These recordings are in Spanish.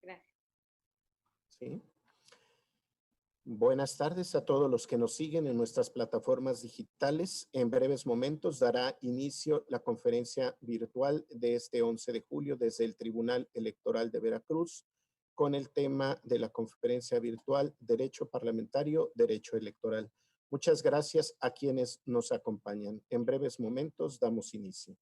Gracias. ¿Sí? Buenas tardes a todos los que nos siguen en nuestras plataformas digitales. En breves momentos dará inicio la conferencia virtual de este 11 de julio desde el Tribunal Electoral de Veracruz con el tema de la conferencia virtual Derecho Parlamentario, Derecho Electoral. Muchas gracias a quienes nos acompañan. En breves momentos damos inicio.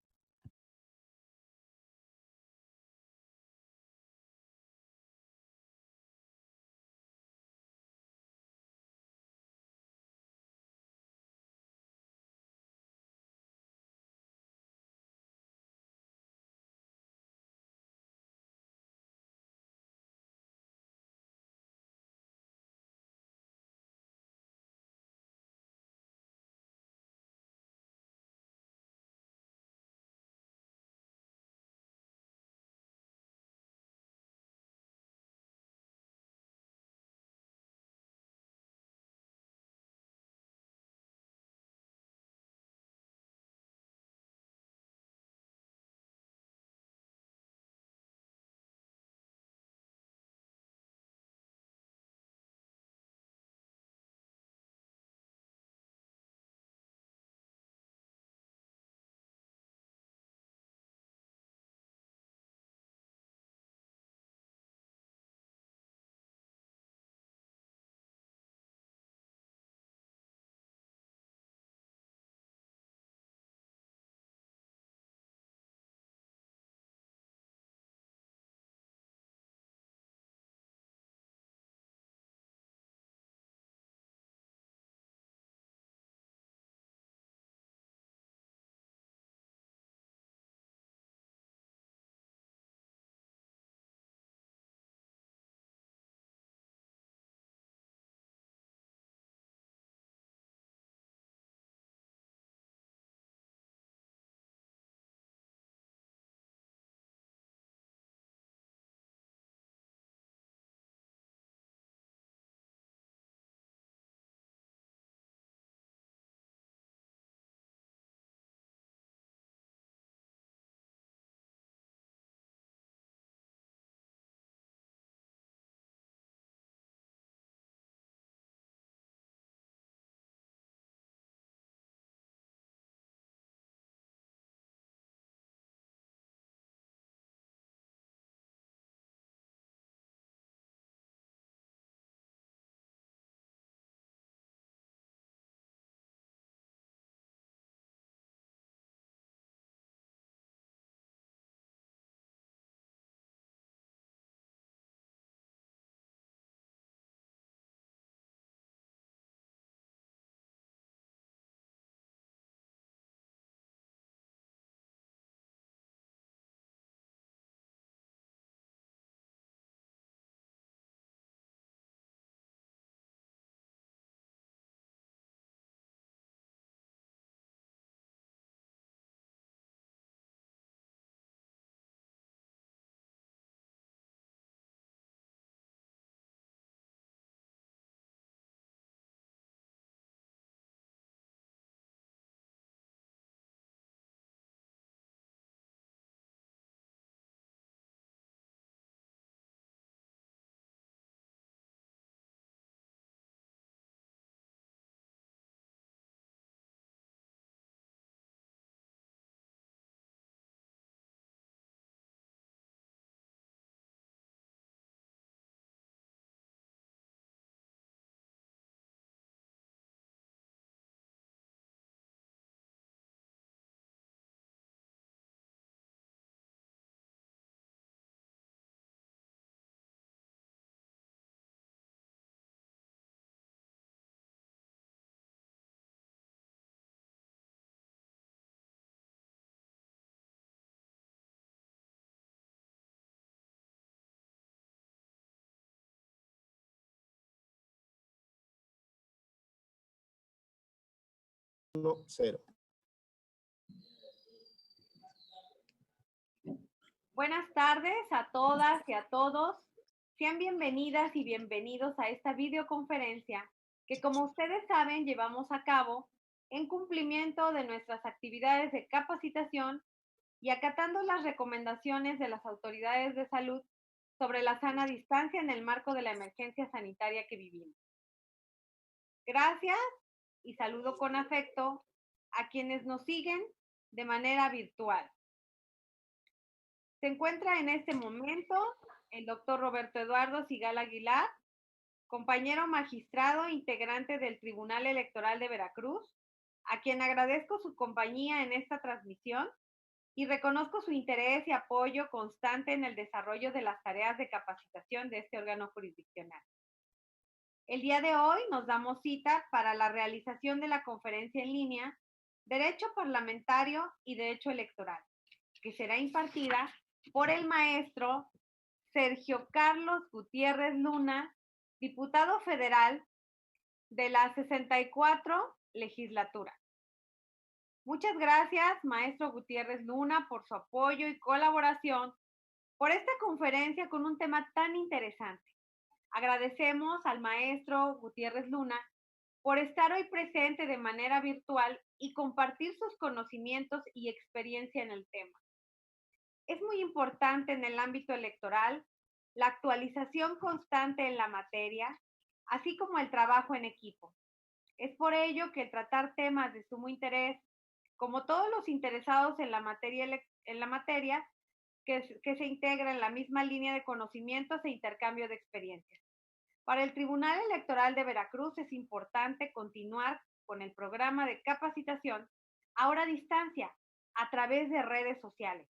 0. Buenas tardes a todas y a todos. Sean bienvenidas y bienvenidos a esta videoconferencia que, como ustedes saben, llevamos a cabo en cumplimiento de nuestras actividades de capacitación y acatando las recomendaciones de las autoridades de salud sobre la sana distancia en el marco de la emergencia sanitaria que vivimos. Gracias y saludo con afecto a quienes nos siguen de manera virtual. Se encuentra en este momento el doctor Roberto Eduardo Sigal Aguilar, compañero magistrado integrante del Tribunal Electoral de Veracruz, a quien agradezco su compañía en esta transmisión y reconozco su interés y apoyo constante en el desarrollo de las tareas de capacitación de este órgano jurisdiccional. El día de hoy nos damos cita para la realización de la conferencia en línea Derecho Parlamentario y Derecho Electoral, que será impartida por el maestro Sergio Carlos Gutiérrez Luna, diputado federal de la 64 legislatura. Muchas gracias, maestro Gutiérrez Luna, por su apoyo y colaboración por esta conferencia con un tema tan interesante. Agradecemos al maestro Gutiérrez Luna por estar hoy presente de manera virtual y compartir sus conocimientos y experiencia en el tema. Es muy importante en el ámbito electoral la actualización constante en la materia, así como el trabajo en equipo. Es por ello que el tratar temas de sumo interés, como todos los interesados en la materia que se integra en la misma línea de conocimientos e intercambio de experiencias. Para el Tribunal Electoral de Veracruz es importante continuar con el programa de capacitación ahora a distancia a través de redes sociales,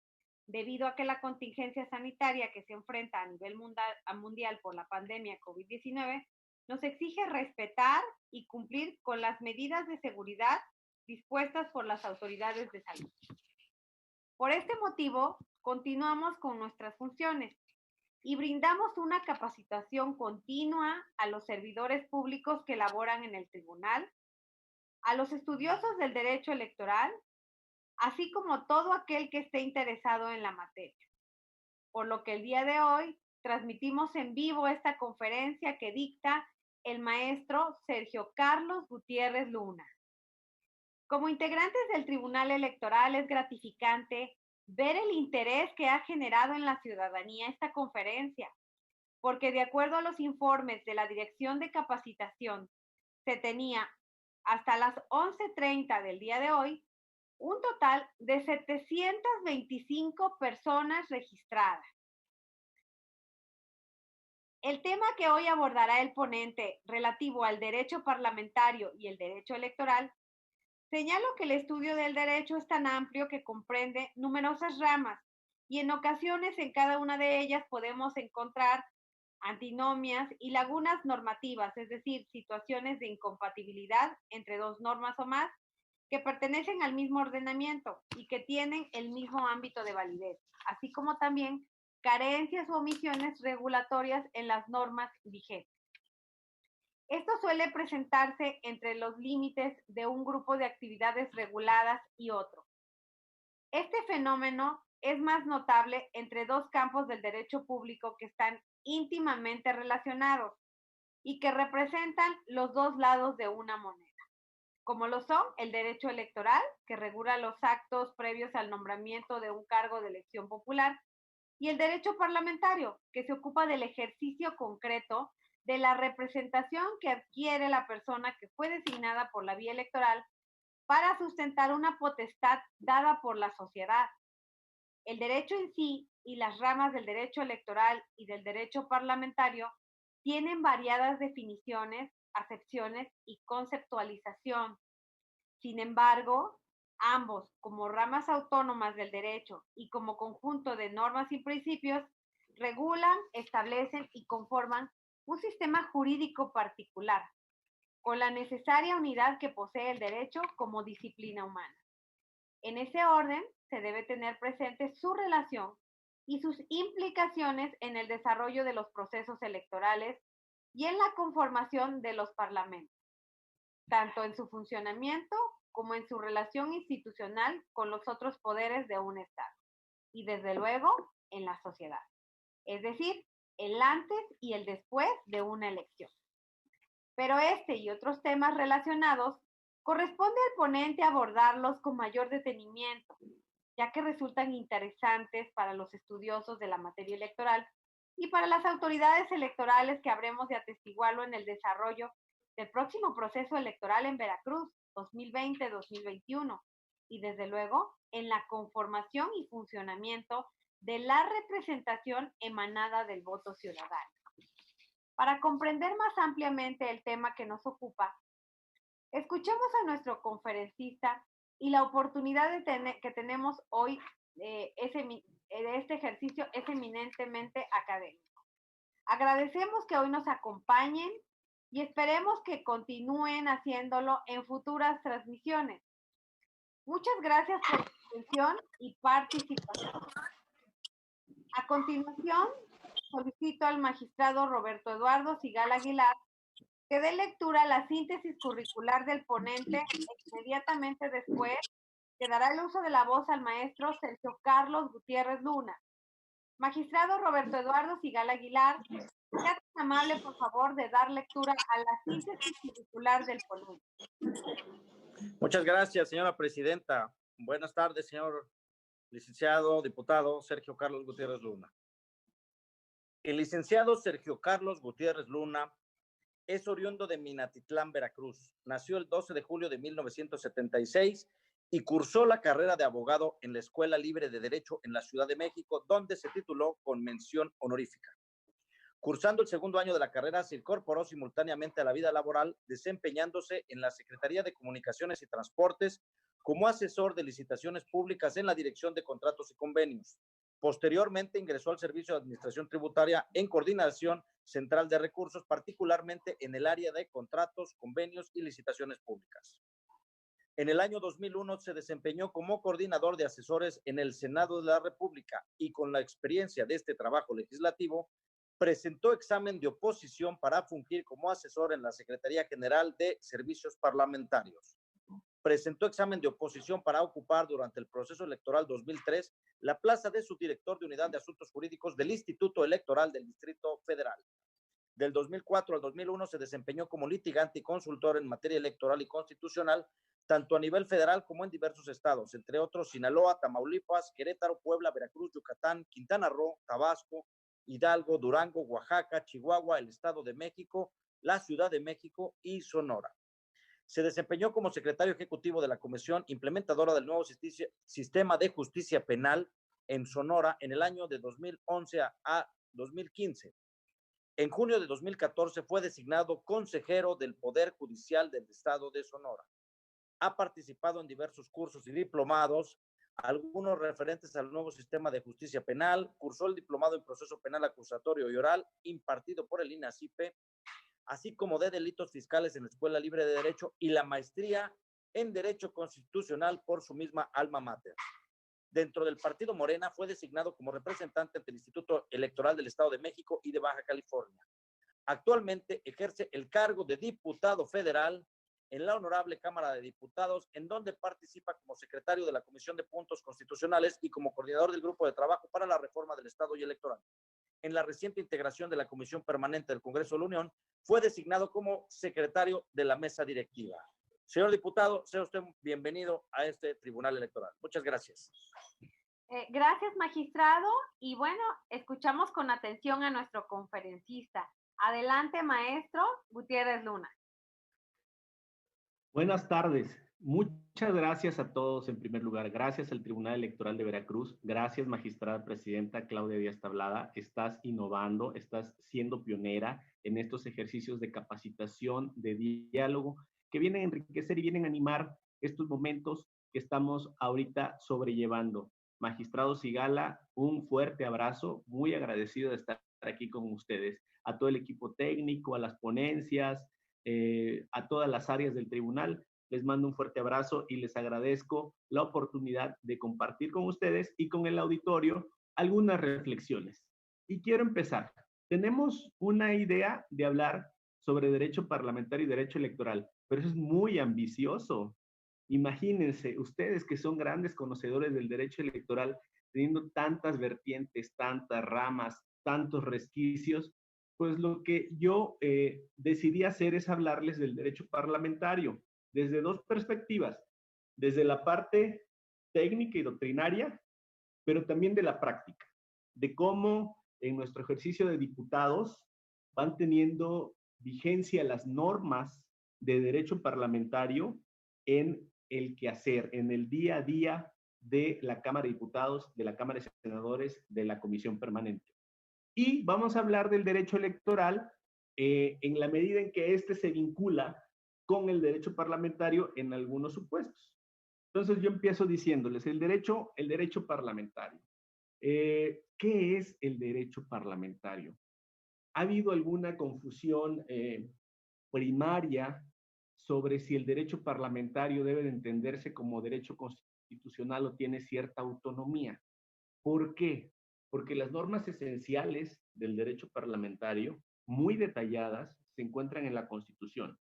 debido a que la contingencia sanitaria que se enfrenta a nivel mundial por la pandemia COVID-19 nos exige respetar y cumplir con las medidas de seguridad dispuestas por las autoridades de salud. Por este motivo, continuamos con nuestras funciones y brindamos una capacitación continua a los servidores públicos que laboran en el tribunal, a los estudiosos del derecho electoral, así como todo aquel que esté interesado en la materia. Por lo que el día de hoy transmitimos en vivo esta conferencia que dicta el maestro Sergio Carlos Gutiérrez Luna. Como integrantes del Tribunal Electoral es gratificante ver el interés que ha generado en la ciudadanía esta conferencia, porque de acuerdo a los informes de la Dirección de Capacitación, se tenía hasta las 11:30 del día de hoy un total de 725 personas registradas. El tema que hoy abordará el ponente relativo al derecho parlamentario y el derecho electoral, señalo que el estudio del derecho es tan amplio que comprende numerosas ramas y en ocasiones en cada una de ellas podemos encontrar antinomias y lagunas normativas, es decir, situaciones de incompatibilidad entre dos normas o más que pertenecen al mismo ordenamiento y que tienen el mismo ámbito de validez, así como también carencias o omisiones regulatorias en las normas vigentes. Esto suele presentarse entre los límites de un grupo de actividades reguladas y otro. Este fenómeno es más notable entre dos campos del derecho público que están íntimamente relacionados y que representan los dos lados de una moneda, como lo son el derecho electoral, que regula los actos previos al nombramiento de un cargo de elección popular, y el derecho parlamentario, que se ocupa del ejercicio concreto de la representación que adquiere la persona que fue designada por la vía electoral para sustentar una potestad dada por la sociedad. El derecho en sí y las ramas del derecho electoral y del derecho parlamentario tienen variadas definiciones, acepciones y conceptualización. Sin embargo, ambos, como ramas autónomas del derecho y como conjunto de normas y principios, regulan, establecen y conforman un sistema jurídico particular, con la necesaria unidad que posee el derecho como disciplina humana. En ese orden, se debe tener presente su relación y sus implicaciones en el desarrollo de los procesos electorales y en la conformación de los parlamentos, tanto en su funcionamiento como en su relación institucional con los otros poderes de un Estado y desde luego en la sociedad, es decir, el antes y el después de una elección. Pero este y otros temas relacionados corresponde al ponente abordarlos con mayor detenimiento, ya que resultan interesantes para los estudiosos de la materia electoral y para las autoridades electorales que habremos de atestiguarlo en el desarrollo del próximo proceso electoral en Veracruz 2020-2021 y desde luego en la conformación y funcionamiento de la representación emanada del voto ciudadano. Para comprender más ampliamente el tema que nos ocupa, escuchemos a nuestro conferencista y la oportunidad que tenemos hoy de este ejercicio es eminentemente académico. Agradecemos que hoy nos acompañen y esperemos que continúen haciéndolo en futuras transmisiones. Muchas gracias por su atención y participación. A continuación, solicito al magistrado Roberto Eduardo Sigala Aguilar que dé lectura a la síntesis curricular del ponente e inmediatamente después que dará el uso de la voz al maestro Sergio Carlos Gutiérrez Luna. Magistrado Roberto Eduardo Sigala Aguilar, sea tan amable, por favor, de dar lectura a la síntesis curricular del ponente. Muchas gracias, señora presidenta. Buenas tardes, señor licenciado, diputado Sergio Carlos Gutiérrez Luna. El licenciado Sergio Carlos Gutiérrez Luna es oriundo de Minatitlán, Veracruz. Nació el 12 de julio de 1976 y cursó la carrera de abogado en la Escuela Libre de Derecho en la Ciudad de México, donde se tituló con mención honorífica. Cursando el segundo año de la carrera, se incorporó simultáneamente a la vida laboral, desempeñándose en la Secretaría de Comunicaciones y Transportes como asesor de licitaciones públicas en la Dirección de Contratos y Convenios. Posteriormente ingresó al Servicio de Administración Tributaria en Coordinación Central de Recursos, particularmente en el área de contratos, convenios y licitaciones públicas. En el año 2001 se desempeñó como coordinador de asesores en el Senado de la República y con la experiencia de este trabajo legislativo, presentó examen de oposición para fungir como asesor en la Secretaría General de Servicios Parlamentarios. Presentó examen de oposición para ocupar durante el proceso electoral 2003 la plaza de subdirector de Unidad de Asuntos Jurídicos del Instituto Electoral del Distrito Federal. Del 2004 al 2001 se desempeñó como litigante y consultor en materia electoral y constitucional, tanto a nivel federal como en diversos estados, entre otros Sinaloa, Tamaulipas, Querétaro, Puebla, Veracruz, Yucatán, Quintana Roo, Tabasco, Hidalgo, Durango, Oaxaca, Chihuahua, el Estado de México, la Ciudad de México y Sonora. Se desempeñó como secretario ejecutivo de la Comisión Implementadora del nuevo Sistema de Justicia Penal en Sonora en el año de 2011 a 2015. En junio de 2014 fue designado consejero del Poder Judicial del Estado de Sonora. Ha participado en diversos cursos y diplomados, algunos referentes al nuevo sistema de justicia penal, cursó el diplomado en proceso penal acusatorio y oral impartido por el INACIPE, así como de delitos fiscales en la Escuela Libre de Derecho y la maestría en Derecho Constitucional por su misma alma mater. Dentro del partido Morena fue designado como representante ante el Instituto Electoral del Estado de México y de Baja California. Actualmente ejerce el cargo de diputado federal en la Honorable Cámara de Diputados, en donde participa como secretario de la Comisión de Puntos Constitucionales y como coordinador del Grupo de Trabajo para la Reforma del Estado y Electoral. En la reciente integración de la Comisión Permanente del Congreso de la Unión, fue designado como secretario de la mesa directiva. Señor diputado, sea usted bienvenido a este tribunal electoral. Muchas gracias. Gracias, magistrado. Y bueno, escuchamos con atención a nuestro conferencista. Adelante, maestro Gutiérrez Luna. Buenas tardes. Muchas gracias a todos en primer lugar. Gracias al Tribunal Electoral de Veracruz. Gracias, magistrada presidenta Claudia Díaz Tablada. Estás innovando, estás siendo pionera en estos ejercicios de capacitación, de diálogo, que vienen a enriquecer y vienen a animar estos momentos que estamos ahorita sobrellevando. Magistrado Sigala, un fuerte abrazo, muy agradecido de estar aquí con ustedes. A todo el equipo técnico, a las ponencias, a todas las áreas del tribunal, les mando un fuerte abrazo y les agradezco la oportunidad de compartir con ustedes y con el auditorio algunas reflexiones. Y quiero empezar. Tenemos una idea de hablar sobre derecho parlamentario y derecho electoral, pero eso es muy ambicioso. Imagínense, ustedes que son grandes conocedores del derecho electoral, teniendo tantas vertientes, tantas ramas, tantos resquicios, pues lo que yo decidí hacer es hablarles del derecho parlamentario desde dos perspectivas, desde la parte técnica y doctrinaria, pero también de la práctica, de cómo en nuestro ejercicio de diputados van teniendo vigencia las normas de derecho parlamentario en el quehacer, en el día a día de la Cámara de Diputados, de la Cámara de Senadores, de la Comisión Permanente. Y vamos a hablar del derecho electoral en la medida en que éste se vincula con el derecho parlamentario en algunos supuestos. Entonces yo empiezo diciéndoles el derecho parlamentario. ¿Qué es el derecho parlamentario? ¿Ha habido alguna confusión primaria sobre si el derecho parlamentario debe de entenderse como derecho constitucional o tiene cierta autonomía? ¿Por qué? Porque las normas esenciales del derecho parlamentario, muy detalladas, se encuentran en la Constitución.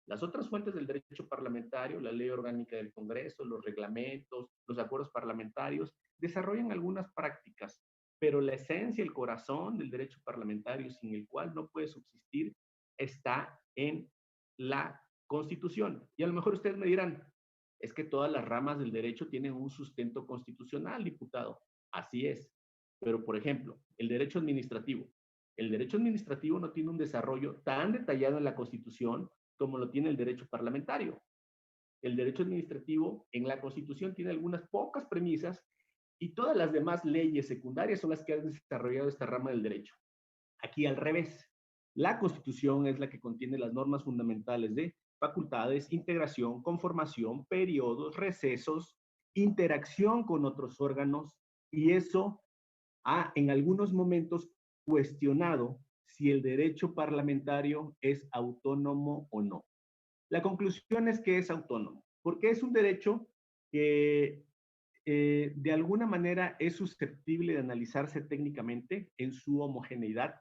Las otras fuentes del derecho parlamentario, la ley orgánica del Congreso, los reglamentos, los acuerdos parlamentarios, desarrollan algunas prácticas, pero la esencia, el corazón del derecho parlamentario, sin el cual no puede subsistir, está en la Constitución. Y a lo mejor ustedes me dirán, es que todas las ramas del derecho tienen un sustento constitucional, diputado. Así es. Pero, por ejemplo, el derecho administrativo. El derecho administrativo no tiene un desarrollo tan detallado en la Constitución como lo tiene el derecho parlamentario. El derecho administrativo en la Constitución tiene algunas pocas premisas y todas las demás leyes secundarias son las que han desarrollado esta rama del derecho. Aquí al revés. La Constitución es la que contiene las normas fundamentales de facultades, integración, conformación, periodos, recesos, interacción con otros órganos, y eso ha en algunos momentos cuestionado si el derecho parlamentario es autónomo o no. La conclusión es que es autónomo, porque es un derecho que de alguna manera es susceptible de analizarse técnicamente en su homogeneidad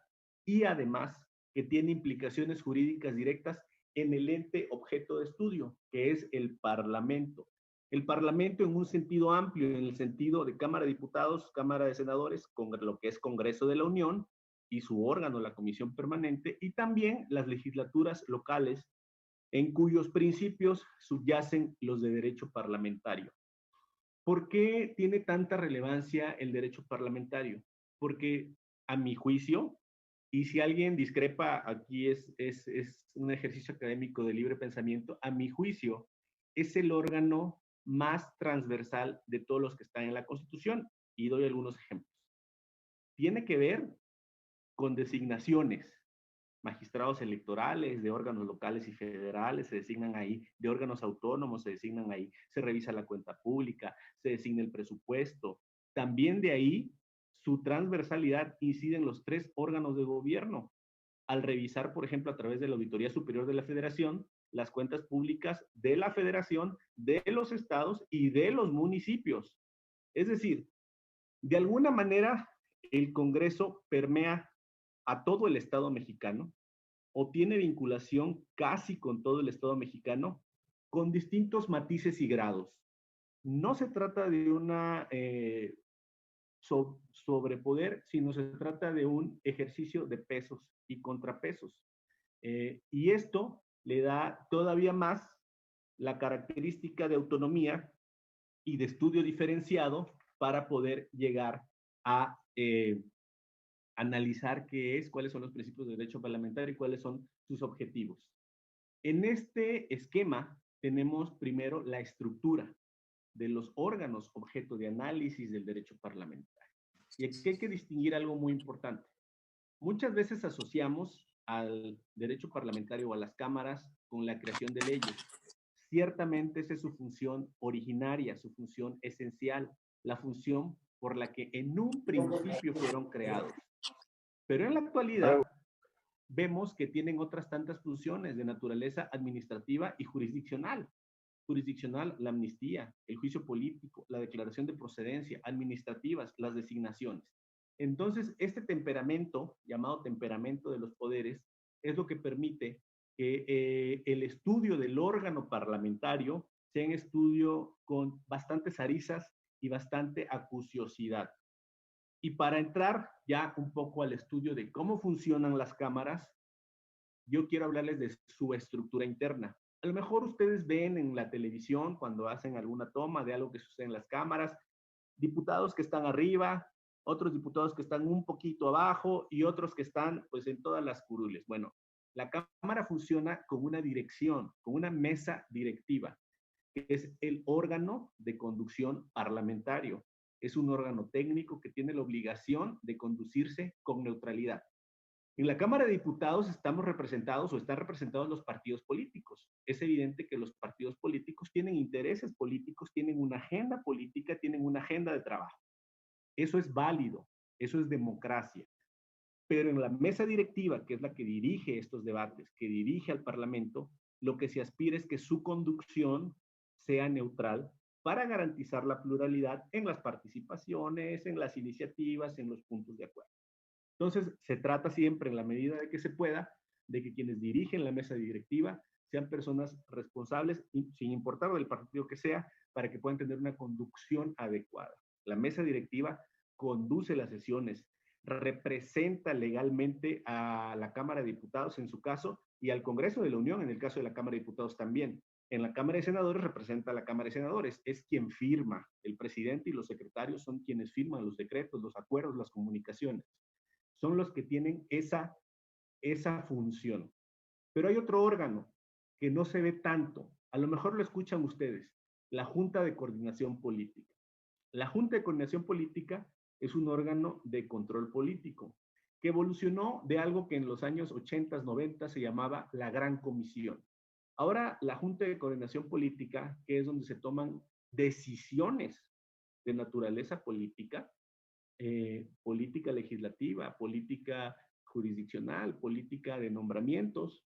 y además que tiene implicaciones jurídicas directas en el ente objeto de estudio, que es el Parlamento. El Parlamento en un sentido amplio, en el sentido de Cámara de Diputados, Cámara de Senadores, con lo que es Congreso de la Unión y su órgano, la Comisión Permanente, y también las legislaturas locales, en cuyos principios subyacen los de derecho parlamentario. ¿Por qué tiene tanta relevancia el derecho parlamentario? Porque a mi juicio, y si alguien discrepa, aquí es un ejercicio académico de libre pensamiento, a mi juicio es el órgano más transversal de todos los que están en la Constitución. Y doy algunos ejemplos. Tiene que ver con designaciones, magistrados electorales de órganos locales y federales se designan ahí, de órganos autónomos se designan ahí, se revisa la cuenta pública, se designa el presupuesto. También de ahí su transversalidad incide en los tres órganos de gobierno. Al revisar, por ejemplo, a través de la Auditoría Superior de la Federación, las cuentas públicas de la Federación, de los estados y de los municipios. Es decir, de alguna manera, el Congreso permea a todo el Estado mexicano o tiene vinculación casi con todo el Estado mexicano con distintos matices y grados. No se trata de una sobrepoder, sino se trata de un ejercicio de pesos y contrapesos. Y esto le da todavía más la característica de autonomía y de estudio diferenciado para poder llegar a analizar qué es, cuáles son los principios de derecho parlamentario y cuáles son sus objetivos. En este esquema tenemos primero la estructura de los órganos objeto de análisis del derecho parlamentario. Y aquí hay que distinguir algo muy importante. Muchas veces asociamos al derecho parlamentario o a las cámaras con la creación de leyes. Ciertamente esa es su función originaria, su función esencial, la función por la que en un principio fueron creados. Pero en la actualidad vemos que tienen otras tantas funciones de naturaleza administrativa y jurisdiccional. Jurisdiccional, la amnistía, el juicio político, la declaración de procedencia, administrativas, las designaciones. Entonces, este temperamento, llamado temperamento de los poderes, es lo que permite que el estudio del órgano parlamentario sea un estudio con bastantes aristas y bastante acuciosidad. Y para entrar ya un poco al estudio de cómo funcionan las cámaras, yo quiero hablarles de su estructura interna. A lo mejor ustedes ven en la televisión cuando hacen alguna toma de algo que sucede en las cámaras, diputados que están arriba, otros diputados que están un poquito abajo y otros que están pues en todas las curules. Bueno, la Cámara funciona con una dirección, con una mesa directiva, que es el órgano de conducción parlamentario. Es un órgano técnico que tiene la obligación de conducirse con neutralidad. En la Cámara de Diputados estamos representados o están representados los partidos políticos. Es evidente que los partidos políticos tienen intereses políticos, tienen una agenda política, tienen una agenda de trabajo. Eso es válido, eso es democracia. Pero en la mesa directiva, que es la que dirige estos debates, que dirige al Parlamento, lo que se aspira es que su conducción sea neutral para garantizar la pluralidad en las participaciones, en las iniciativas, en los puntos de acuerdo. Entonces, se trata siempre, en la medida de que se pueda, de que quienes dirigen la mesa directiva sean personas responsables, sin importar del partido que sea, para que puedan tener una conducción adecuada. La mesa directiva conduce las sesiones, representa legalmente a la Cámara de Diputados en su caso y al Congreso de la Unión en el caso de la Cámara de Diputados también. En la Cámara de Senadores representa a la Cámara de Senadores, es quien firma. El presidente y los secretarios son quienes firman los decretos, los acuerdos, las comunicaciones. Son los que tienen esa función. Pero hay otro órgano que no se ve tanto, a lo mejor lo escuchan ustedes, la Junta de Coordinación Política. La Junta de Coordinación Política es un órgano de control político que evolucionó de algo que en los años 80, 90 se llamaba la Gran Comisión. Ahora la Junta de Coordinación Política, que es donde se toman decisiones de naturaleza política, política legislativa, política jurisdiccional, política de nombramientos,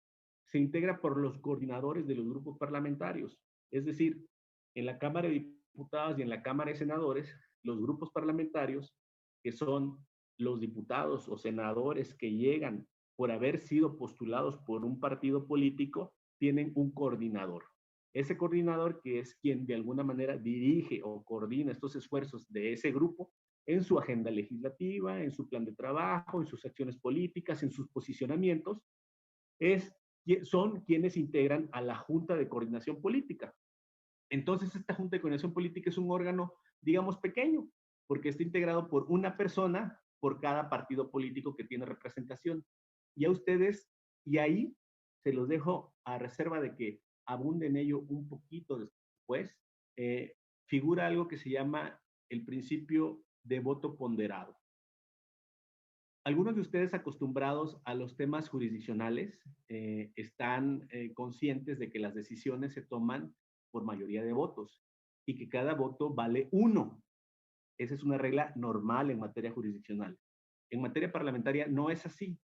se integra por los coordinadores de los grupos parlamentarios. Es decir, en la Cámara de Diputados y en la Cámara de Senadores, los grupos parlamentarios, que son los diputados o senadores que llegan por haber sido postulados por un partido político, tienen un coordinador. Ese coordinador, que es quien de alguna manera dirige o coordina estos esfuerzos de ese grupo en su agenda legislativa, en su plan de trabajo, en sus acciones políticas, en sus posicionamientos, son quienes integran a la Junta de Coordinación Política. Entonces, esta Junta de Coordinación Política es un órgano, digamos, pequeño, porque está integrado por una persona por cada partido político que tiene representación. Y a ustedes, y ahí se los dejo a reserva de que abunde en ello un poquito después, figura algo que se llama el principio de voto ponderado. Algunos de ustedes acostumbrados a los temas jurisdiccionales están conscientes de que las decisiones se toman por mayoría de votos y que cada voto vale 1. Esa es una regla normal en materia jurisdiccional. En materia parlamentaria no es así.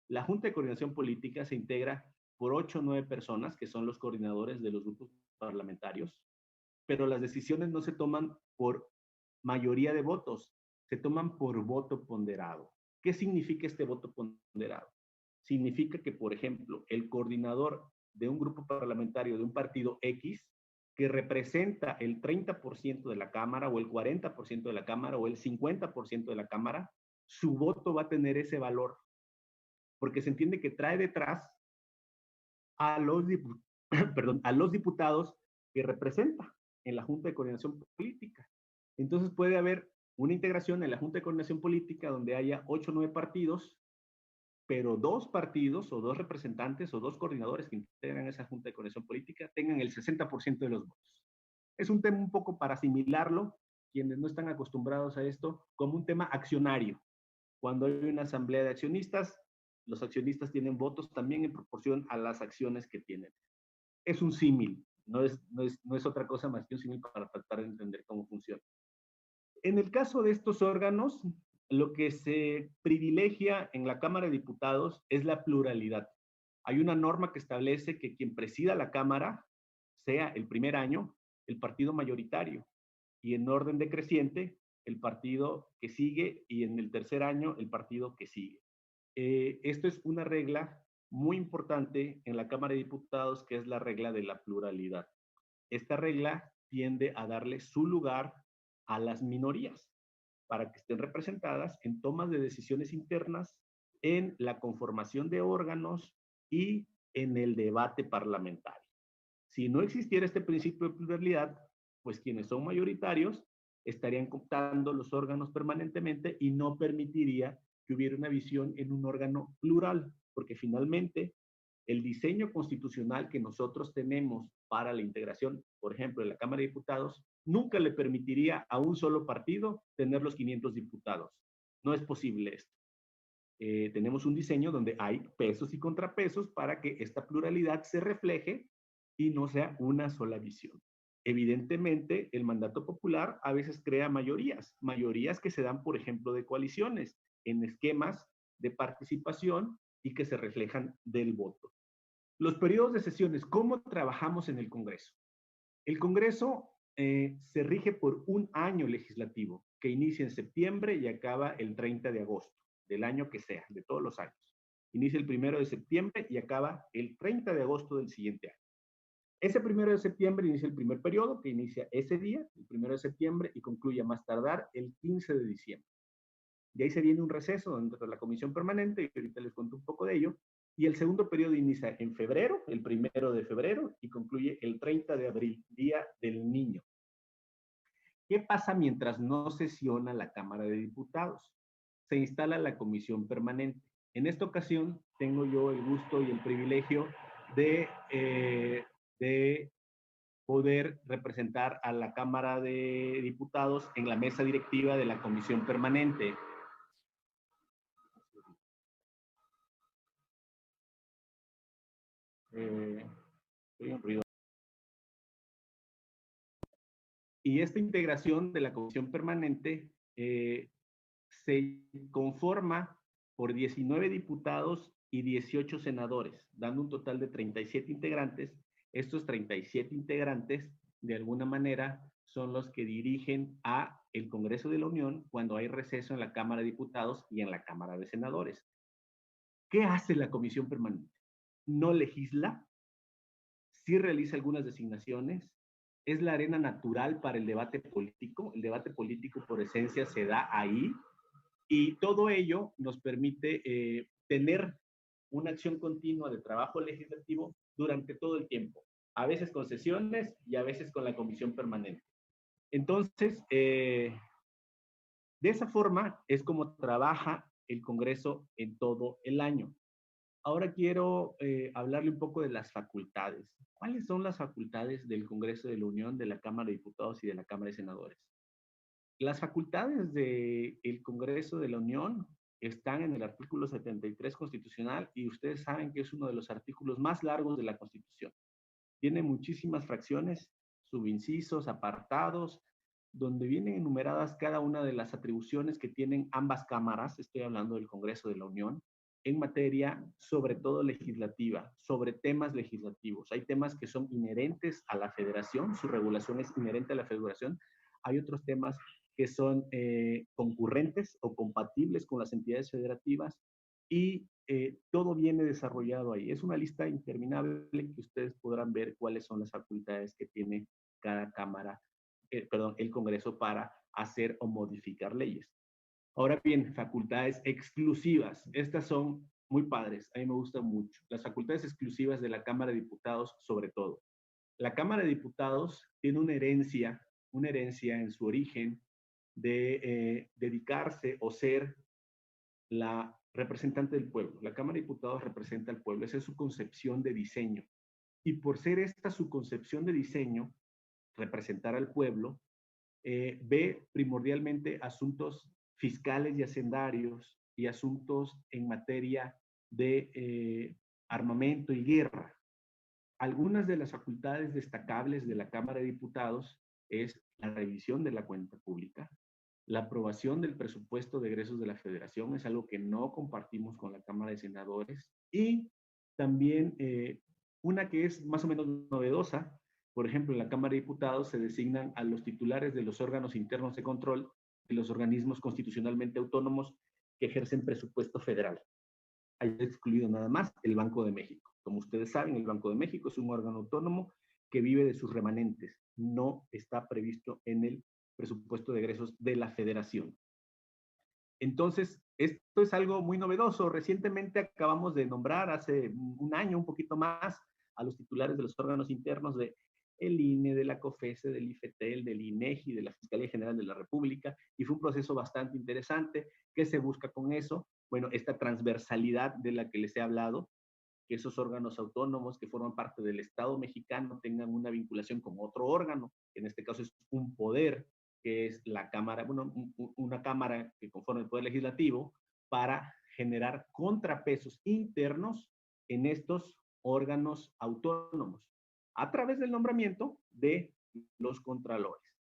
La Junta de Coordinación Política se integra por 8 o 9 personas, que son los coordinadores de los grupos parlamentarios, pero las decisiones no se toman por mayoría de votos, se toman por voto ponderado. ¿Qué significa este voto ponderado? Significa que, por ejemplo, el coordinador de un grupo parlamentario de un partido X, que representa el 30% de la Cámara o el 40% de la Cámara o el 50% de la Cámara, su voto va a tener ese valor, porque se entiende que trae detrás a los diputados que representa en la Junta de Coordinación Política. Entonces puede haber una integración en la Junta de Coordinación Política donde haya 8 o 9 partidos, pero 2 partidos o 2 representantes o 2 coordinadores que integran esa Junta de Coordinación Política tengan el 60% de los votos. Es un tema un poco para asimilarlo, quienes no están acostumbrados a esto, como un tema accionario. Cuando hay una asamblea de accionistas, los accionistas tienen votos también en proporción a las acciones que tienen. Es un símil, no es otra cosa más que un símil para tratar de entender cómo funciona. En el caso de estos órganos, lo que se privilegia en la Cámara de Diputados es la pluralidad. Hay una norma que establece que quien presida la Cámara sea el primer año el partido mayoritario y en orden decreciente el partido que sigue y en el tercer año el partido que sigue. Esto es una regla muy importante en la Cámara de Diputados, que es la regla de la pluralidad. esta regla tiende a darle su lugar a las minorías para que estén representadas en tomas de decisiones internas, en la conformación de órganos y en el debate parlamentario. Si no existiera este principio de pluralidad, pues quienes son mayoritarios estarían cooptando los órganos permanentemente y no permitiría que hubiera una visión en un órgano plural, porque finalmente el diseño constitucional que nosotros tenemos para la integración, por ejemplo, en la Cámara de Diputados, nunca le permitiría a un solo partido tener los 500 diputados. No es posible esto. Tenemos un diseño donde hay pesos y contrapesos para que esta pluralidad se refleje y no sea una sola visión. Evidentemente, el mandato popular a veces crea mayorías que se dan, por ejemplo, de coaliciones, en esquemas de participación y que se reflejan del voto. Los periodos de sesiones, ¿cómo trabajamos en el Congreso? El Congreso se rige por un año legislativo que inicia en septiembre y acaba el 30 de agosto del año que sea, de todos los años. Inicia el 1 de septiembre y acaba el 30 de agosto del siguiente año. Ese 1 de septiembre inicia el primer periodo, que inicia ese día, el 1 de septiembre, y concluye a más tardar el 15 de diciembre. Y ahí se viene un receso dentro de la comisión permanente, y ahorita les cuento un poco de ello. Y el segundo periodo inicia en febrero, el 1 de febrero, y concluye el 30 de abril, Día del Niño. ¿Qué pasa mientras no sesiona la Cámara de Diputados? Se instala la comisión permanente. En esta ocasión tengo yo el gusto y el privilegio de poder representar a la Cámara de Diputados en la mesa directiva de la comisión permanente. Y esta integración de la comisión permanente se conforma por 19 diputados y 18 senadores, dando un total de 37 integrantes. Estos 37 integrantes, de alguna manera, son los que dirigen a el Congreso de la Unión cuando hay receso en la Cámara de Diputados y en la Cámara de Senadores. ¿Qué hace la comisión permanente? No legisla, sí realiza algunas designaciones, es la arena natural para el debate político por esencia se da ahí, y todo ello nos permite tener una acción continua de trabajo legislativo durante todo el tiempo, a veces con sesiones y a veces con la comisión permanente. Entonces, de esa forma es como trabaja el Congreso en todo el año. Ahora quiero hablarle un poco de las facultades. ¿Cuáles son las facultades del Congreso de la Unión, de la Cámara de Diputados y de la Cámara de Senadores? Las facultades del Congreso de la Unión están en el artículo 73 constitucional y ustedes saben que es uno de los artículos más largos de la Constitución. Tiene muchísimas fracciones, subincisos, apartados, donde vienen enumeradas cada una de las atribuciones que tienen ambas cámaras, estoy hablando del Congreso de la Unión, en materia sobre todo legislativa, sobre temas legislativos. Hay temas que son inherentes a la federación, su regulación es inherente a la federación. Hay otros temas que son concurrentes o compatibles con las entidades federativas y todo viene desarrollado ahí. Es una lista interminable que ustedes podrán ver cuáles son las facultades que tiene cada cámara, el Congreso para hacer o modificar leyes. Ahora bien, facultades exclusivas. Estas son muy padres, a mí me gustan mucho. Las facultades exclusivas de la Cámara de Diputados, sobre todo. La Cámara de Diputados tiene una herencia en su origen de dedicarse o ser la representante del pueblo. La Cámara de Diputados representa al pueblo, esa es su concepción de diseño. Y por ser esta su concepción de diseño, representar al pueblo, ve primordialmente asuntos fiscales y hacendarios y asuntos en materia de armamento y guerra. Algunas de las facultades destacables de la Cámara de Diputados es la revisión de la cuenta pública, la aprobación del presupuesto de egresos de la Federación, es algo que no compartimos con la Cámara de Senadores, y también una que es más o menos novedosa. Por ejemplo, en la Cámara de Diputados se designan a los titulares de los órganos internos de control de los organismos constitucionalmente autónomos que ejercen presupuesto federal. Hay excluido nada más el Banco de México. Como ustedes saben, el Banco de México es un órgano autónomo que vive de sus remanentes. No está previsto en el presupuesto de egresos de la Federación. Entonces, esto es algo muy novedoso. Recientemente acabamos de nombrar, hace un año, un poquito más, a los titulares de los órganos internos de el INE, de la COFESE, del IFETEL, del INEGI, de la Fiscalía General de la República, y fue un proceso bastante interesante. ¿Qué se busca con eso? Bueno, esta transversalidad de la que les he hablado, que esos órganos autónomos que forman parte del Estado mexicano tengan una vinculación con otro órgano, que en este caso es un poder, que es la Cámara, bueno, una Cámara que conforma el Poder Legislativo, para generar contrapesos internos en estos órganos autónomos, a través del nombramiento de los contralores.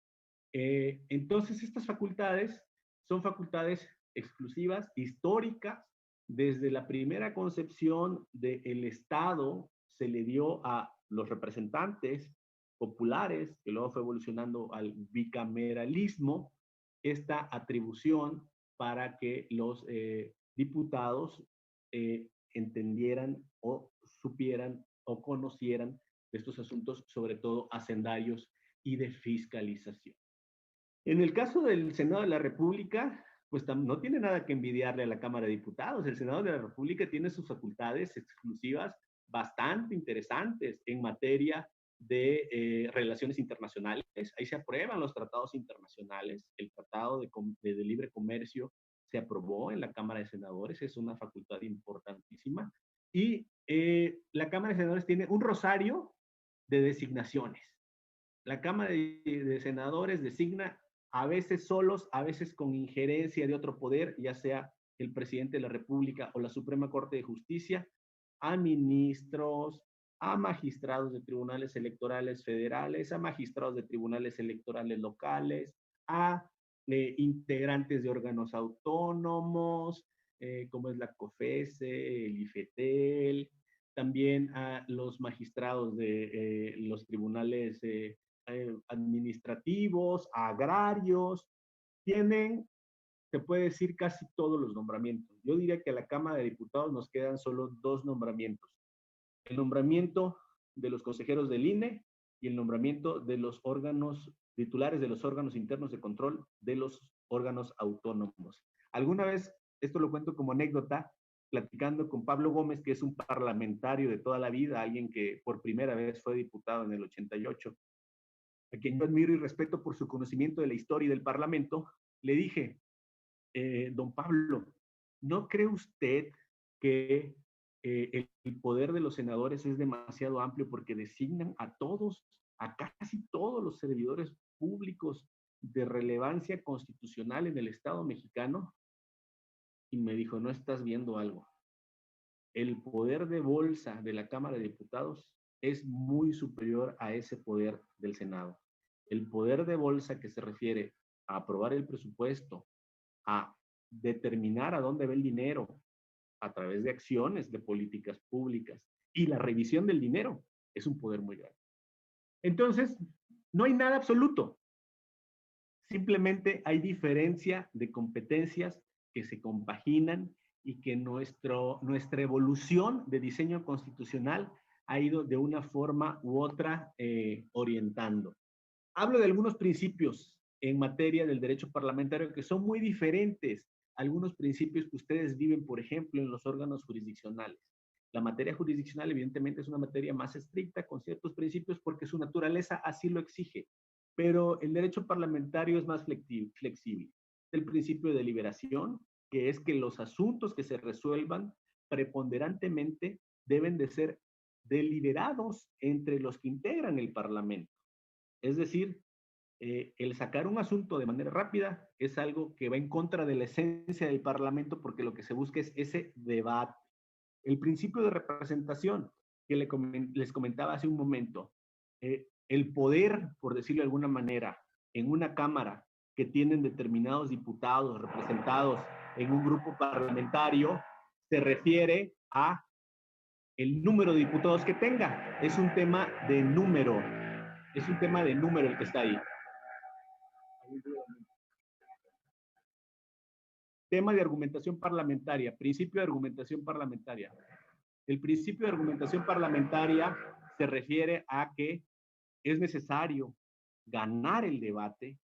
Entonces, estas facultades son facultades exclusivas, históricas. Desde la primera concepción del Estado se le dio a los representantes populares, que luego fue evolucionando al bicameralismo, esta atribución para que los diputados entendieran o supieran o conocieran de estos asuntos, sobre todo hacendarios y de fiscalización. En el caso del Senado de la República, pues no tiene nada que envidiarle a la Cámara de Diputados. El Senado de la República tiene sus facultades exclusivas bastante interesantes en materia de relaciones internacionales. Ahí se aprueban los tratados internacionales. El Tratado de Libre Comercio se aprobó en la Cámara de Senadores, es una facultad importantísima. Y la Cámara de Senadores tiene un rosario de designaciones. La Cámara de Senadores designa a veces solos, a veces con injerencia de otro poder, ya sea el presidente de la República o la Suprema Corte de Justicia, a ministros, a magistrados de tribunales electorales federales, a magistrados de tribunales electorales locales, a integrantes de órganos autónomos, como es la COFESE, el IFETEL, también a los magistrados de los tribunales administrativos, agrarios. Tienen, se puede decir, casi todos los nombramientos. Yo diría que a la Cámara de Diputados nos quedan solo 2 nombramientos. El nombramiento de los consejeros del INE y el nombramiento de los órganos titulares de los órganos internos de control de los órganos autónomos. Alguna vez, esto lo cuento como anécdota, platicando con Pablo Gómez, que es un parlamentario de toda la vida, alguien que por primera vez fue diputado en el 88, a quien yo admiro y respeto por su conocimiento de la historia y del Parlamento, le dije, don Pablo, ¿no cree usted que el poder de los senadores es demasiado amplio porque designan a todos, a casi todos los servidores públicos de relevancia constitucional en el Estado mexicano? Y me dijo, no estás viendo algo. El poder de bolsa de la Cámara de Diputados es muy superior a ese poder del Senado. El poder de bolsa que se refiere a aprobar el presupuesto, a determinar a dónde va el dinero a través de acciones de políticas públicas y la revisión del dinero, es un poder muy grande. Entonces, no hay nada absoluto. Simplemente hay diferencia de competencias que se compaginan y que nuestra evolución de diseño constitucional ha ido de una forma u otra orientando. Hablo de algunos principios en materia del derecho parlamentario que son muy diferentes a algunos principios que ustedes viven, por ejemplo, en los órganos jurisdiccionales. La materia jurisdiccional evidentemente es una materia más estricta con ciertos principios porque su naturaleza así lo exige, pero el derecho parlamentario es más flexible. El principio de deliberación, que es que los asuntos que se resuelvan preponderantemente deben de ser deliberados entre los que integran el Parlamento. Es decir, el sacar un asunto de manera rápida es algo que va en contra de la esencia del Parlamento porque lo que se busca es ese debate. El principio de representación que les comentaba hace un momento, el poder, por decirlo de alguna manera, en una Cámara que tienen determinados diputados representados en un grupo parlamentario, se refiere a el número de diputados que tenga. Es un tema de número. Es un tema de número el que está ahí. Tema de argumentación parlamentaria, principio de argumentación parlamentaria. El principio de argumentación parlamentaria se refiere a que es necesario ganar el debate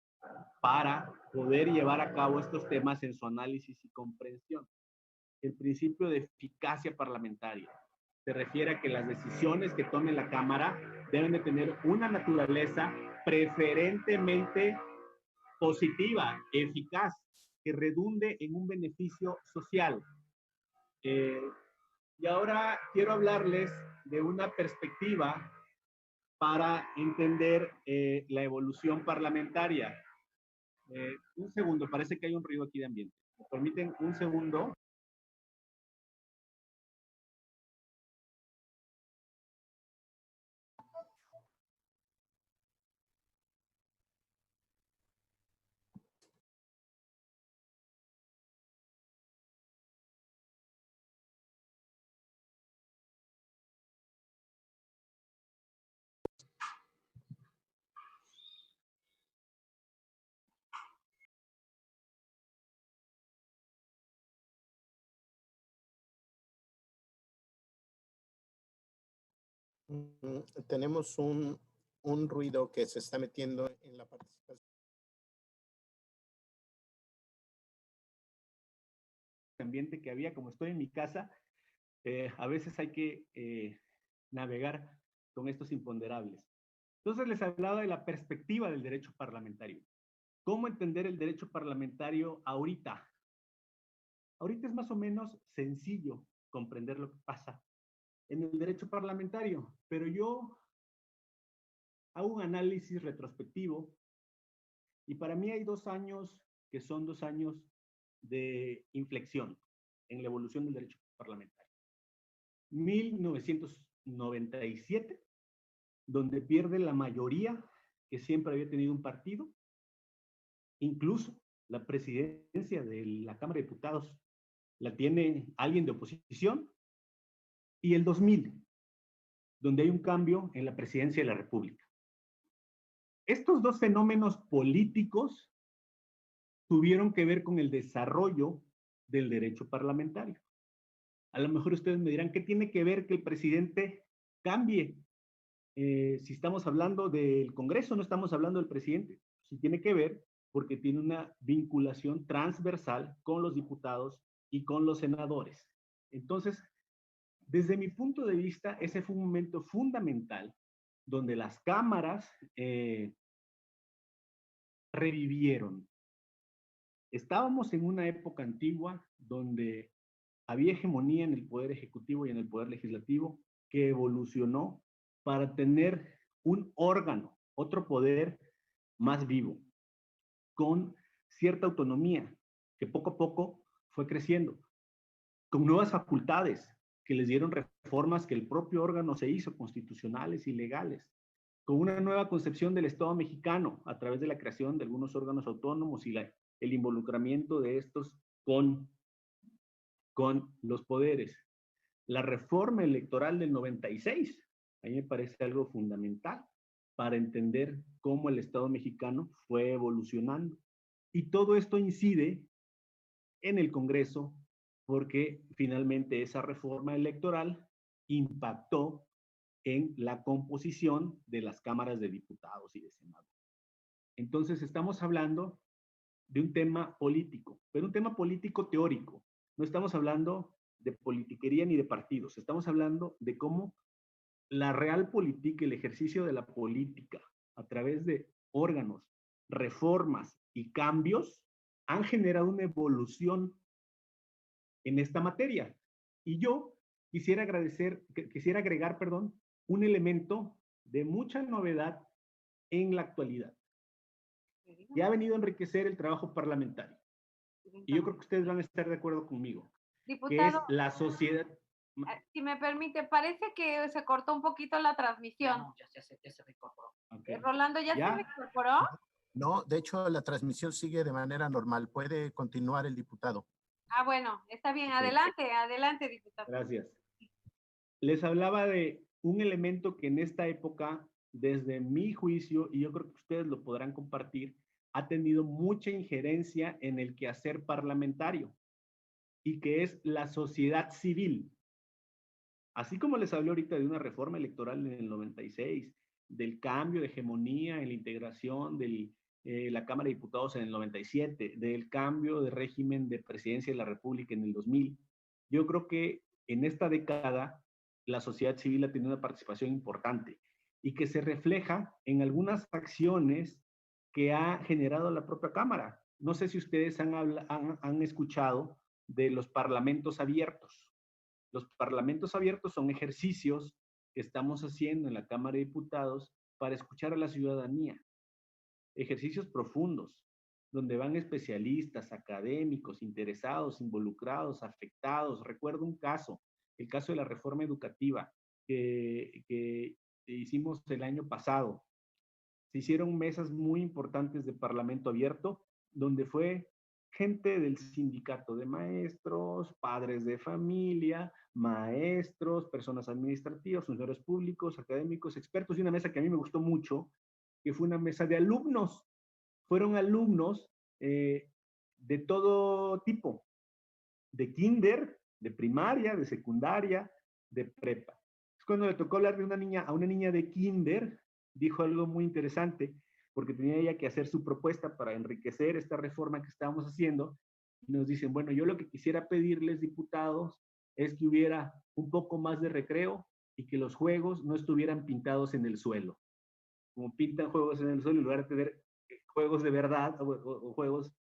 para poder llevar a cabo estos temas en su análisis y comprensión. El principio de eficacia parlamentaria se refiere a que las decisiones que tome la Cámara deben de tener una naturaleza preferentemente positiva, eficaz, que redunde en un beneficio social. Y ahora quiero hablarles de una perspectiva para entender la evolución parlamentaria. Un segundo, parece que hay un ruido aquí de ambiente. ¿Me permiten un segundo? Tenemos un ruido que se está metiendo en la participación. Ambiente que había, como estoy en mi casa, a veces hay que navegar con estos imponderables. Entonces les hablaba de la perspectiva del derecho parlamentario. ¿Cómo entender el derecho parlamentario ahorita? Ahorita es más o menos sencillo comprender lo que pasa en el derecho parlamentario, pero yo hago un análisis retrospectivo y para mí hay 2 años que son 2 años de inflexión en la evolución del derecho parlamentario. 1997, donde pierde la mayoría que siempre había tenido un partido, incluso la presidencia de la Cámara de Diputados la tiene alguien de oposición, y el 2000, donde hay un cambio en la presidencia de la República. Estos 2 fenómenos políticos tuvieron que ver con el desarrollo del derecho parlamentario. A lo mejor ustedes me dirán, ¿qué tiene que ver que el presidente cambie? Si estamos hablando del Congreso, no estamos hablando del presidente. Sí tiene que ver porque tiene una vinculación transversal con los diputados y con los senadores. Entonces, desde mi punto de vista, ese fue un momento fundamental donde las cámaras revivieron. Estábamos en una época antigua donde había hegemonía en el poder ejecutivo y en el poder legislativo que evolucionó para tener un órgano, otro poder más vivo, con cierta autonomía que poco a poco fue creciendo, con nuevas facultades que les dieron reformas que el propio órgano se hizo, constitucionales y legales, con una nueva concepción del Estado mexicano a través de la creación de algunos órganos autónomos y el involucramiento de estos con los poderes. La reforma electoral del 96, a mí me parece algo fundamental para entender cómo el Estado mexicano fue evolucionando. Y todo esto incide en el Congreso porque finalmente esa reforma electoral impactó en la composición de las cámaras de diputados y de senadores. Entonces estamos hablando de un tema político, pero un tema político teórico. No estamos hablando de politiquería ni de partidos, estamos hablando de cómo la real política, el ejercicio de la política a través de órganos, reformas y cambios han generado una evolución en esta materia. Y yo quisiera agregar, un elemento de mucha novedad en la actualidad. Y ha venido a enriquecer el trabajo parlamentario. Y yo creo que ustedes van a estar de acuerdo conmigo. Diputado, que es la sociedad. Si me permite, parece que se cortó un poquito la transmisión. No, ya se reincorporó. Okay. Rolando, ¿ya se reincorporó? No, de hecho, la transmisión sigue de manera normal. Puede continuar el diputado. Ah, bueno, está bien. Okay. Adelante, diputado. Gracias. Les hablaba de un elemento que en esta época, desde mi juicio, y yo creo que ustedes lo podrán compartir, ha tenido mucha injerencia en el quehacer parlamentario, y que es la sociedad civil. Así como les hablé ahorita de una reforma electoral en el 96 del cambio de hegemonía en la integración de la Cámara de Diputados en el 97, del cambio de régimen de presidencia de la República en el 2000. Yo creo que en esta década la sociedad civil ha tenido una participación importante y que se refleja en algunas acciones que ha generado la propia Cámara. No sé si ustedes han escuchado de los parlamentos abiertos. Los parlamentos abiertos son ejercicios que estamos haciendo en la Cámara de Diputados para escuchar a la ciudadanía. Ejercicios profundos, donde van especialistas, académicos, interesados, involucrados, afectados. Recuerdo un caso, el caso de la reforma educativa que hicimos el año pasado. Se hicieron mesas muy importantes de Parlamento abierto, donde fue gente del sindicato de maestros, padres de familia, maestros, personas administrativas, funcionarios públicos, académicos, expertos, y una mesa que a mí me gustó mucho, que fue una mesa de alumnos. Fueron alumnos de todo tipo, de kinder, de primaria, de secundaria, de prepa. Cuando le tocó hablar de a una niña de kinder, dijo algo muy interesante, porque tenía ella que hacer su propuesta para enriquecer esta reforma que estábamos haciendo. Y nos dicen, bueno, yo lo que quisiera pedirles, diputados, es que hubiera un poco más de recreo y que los juegos no estuvieran pintados en el suelo. Como pintan juegos en el suelo, en lugar de tener juegos de verdad o juegos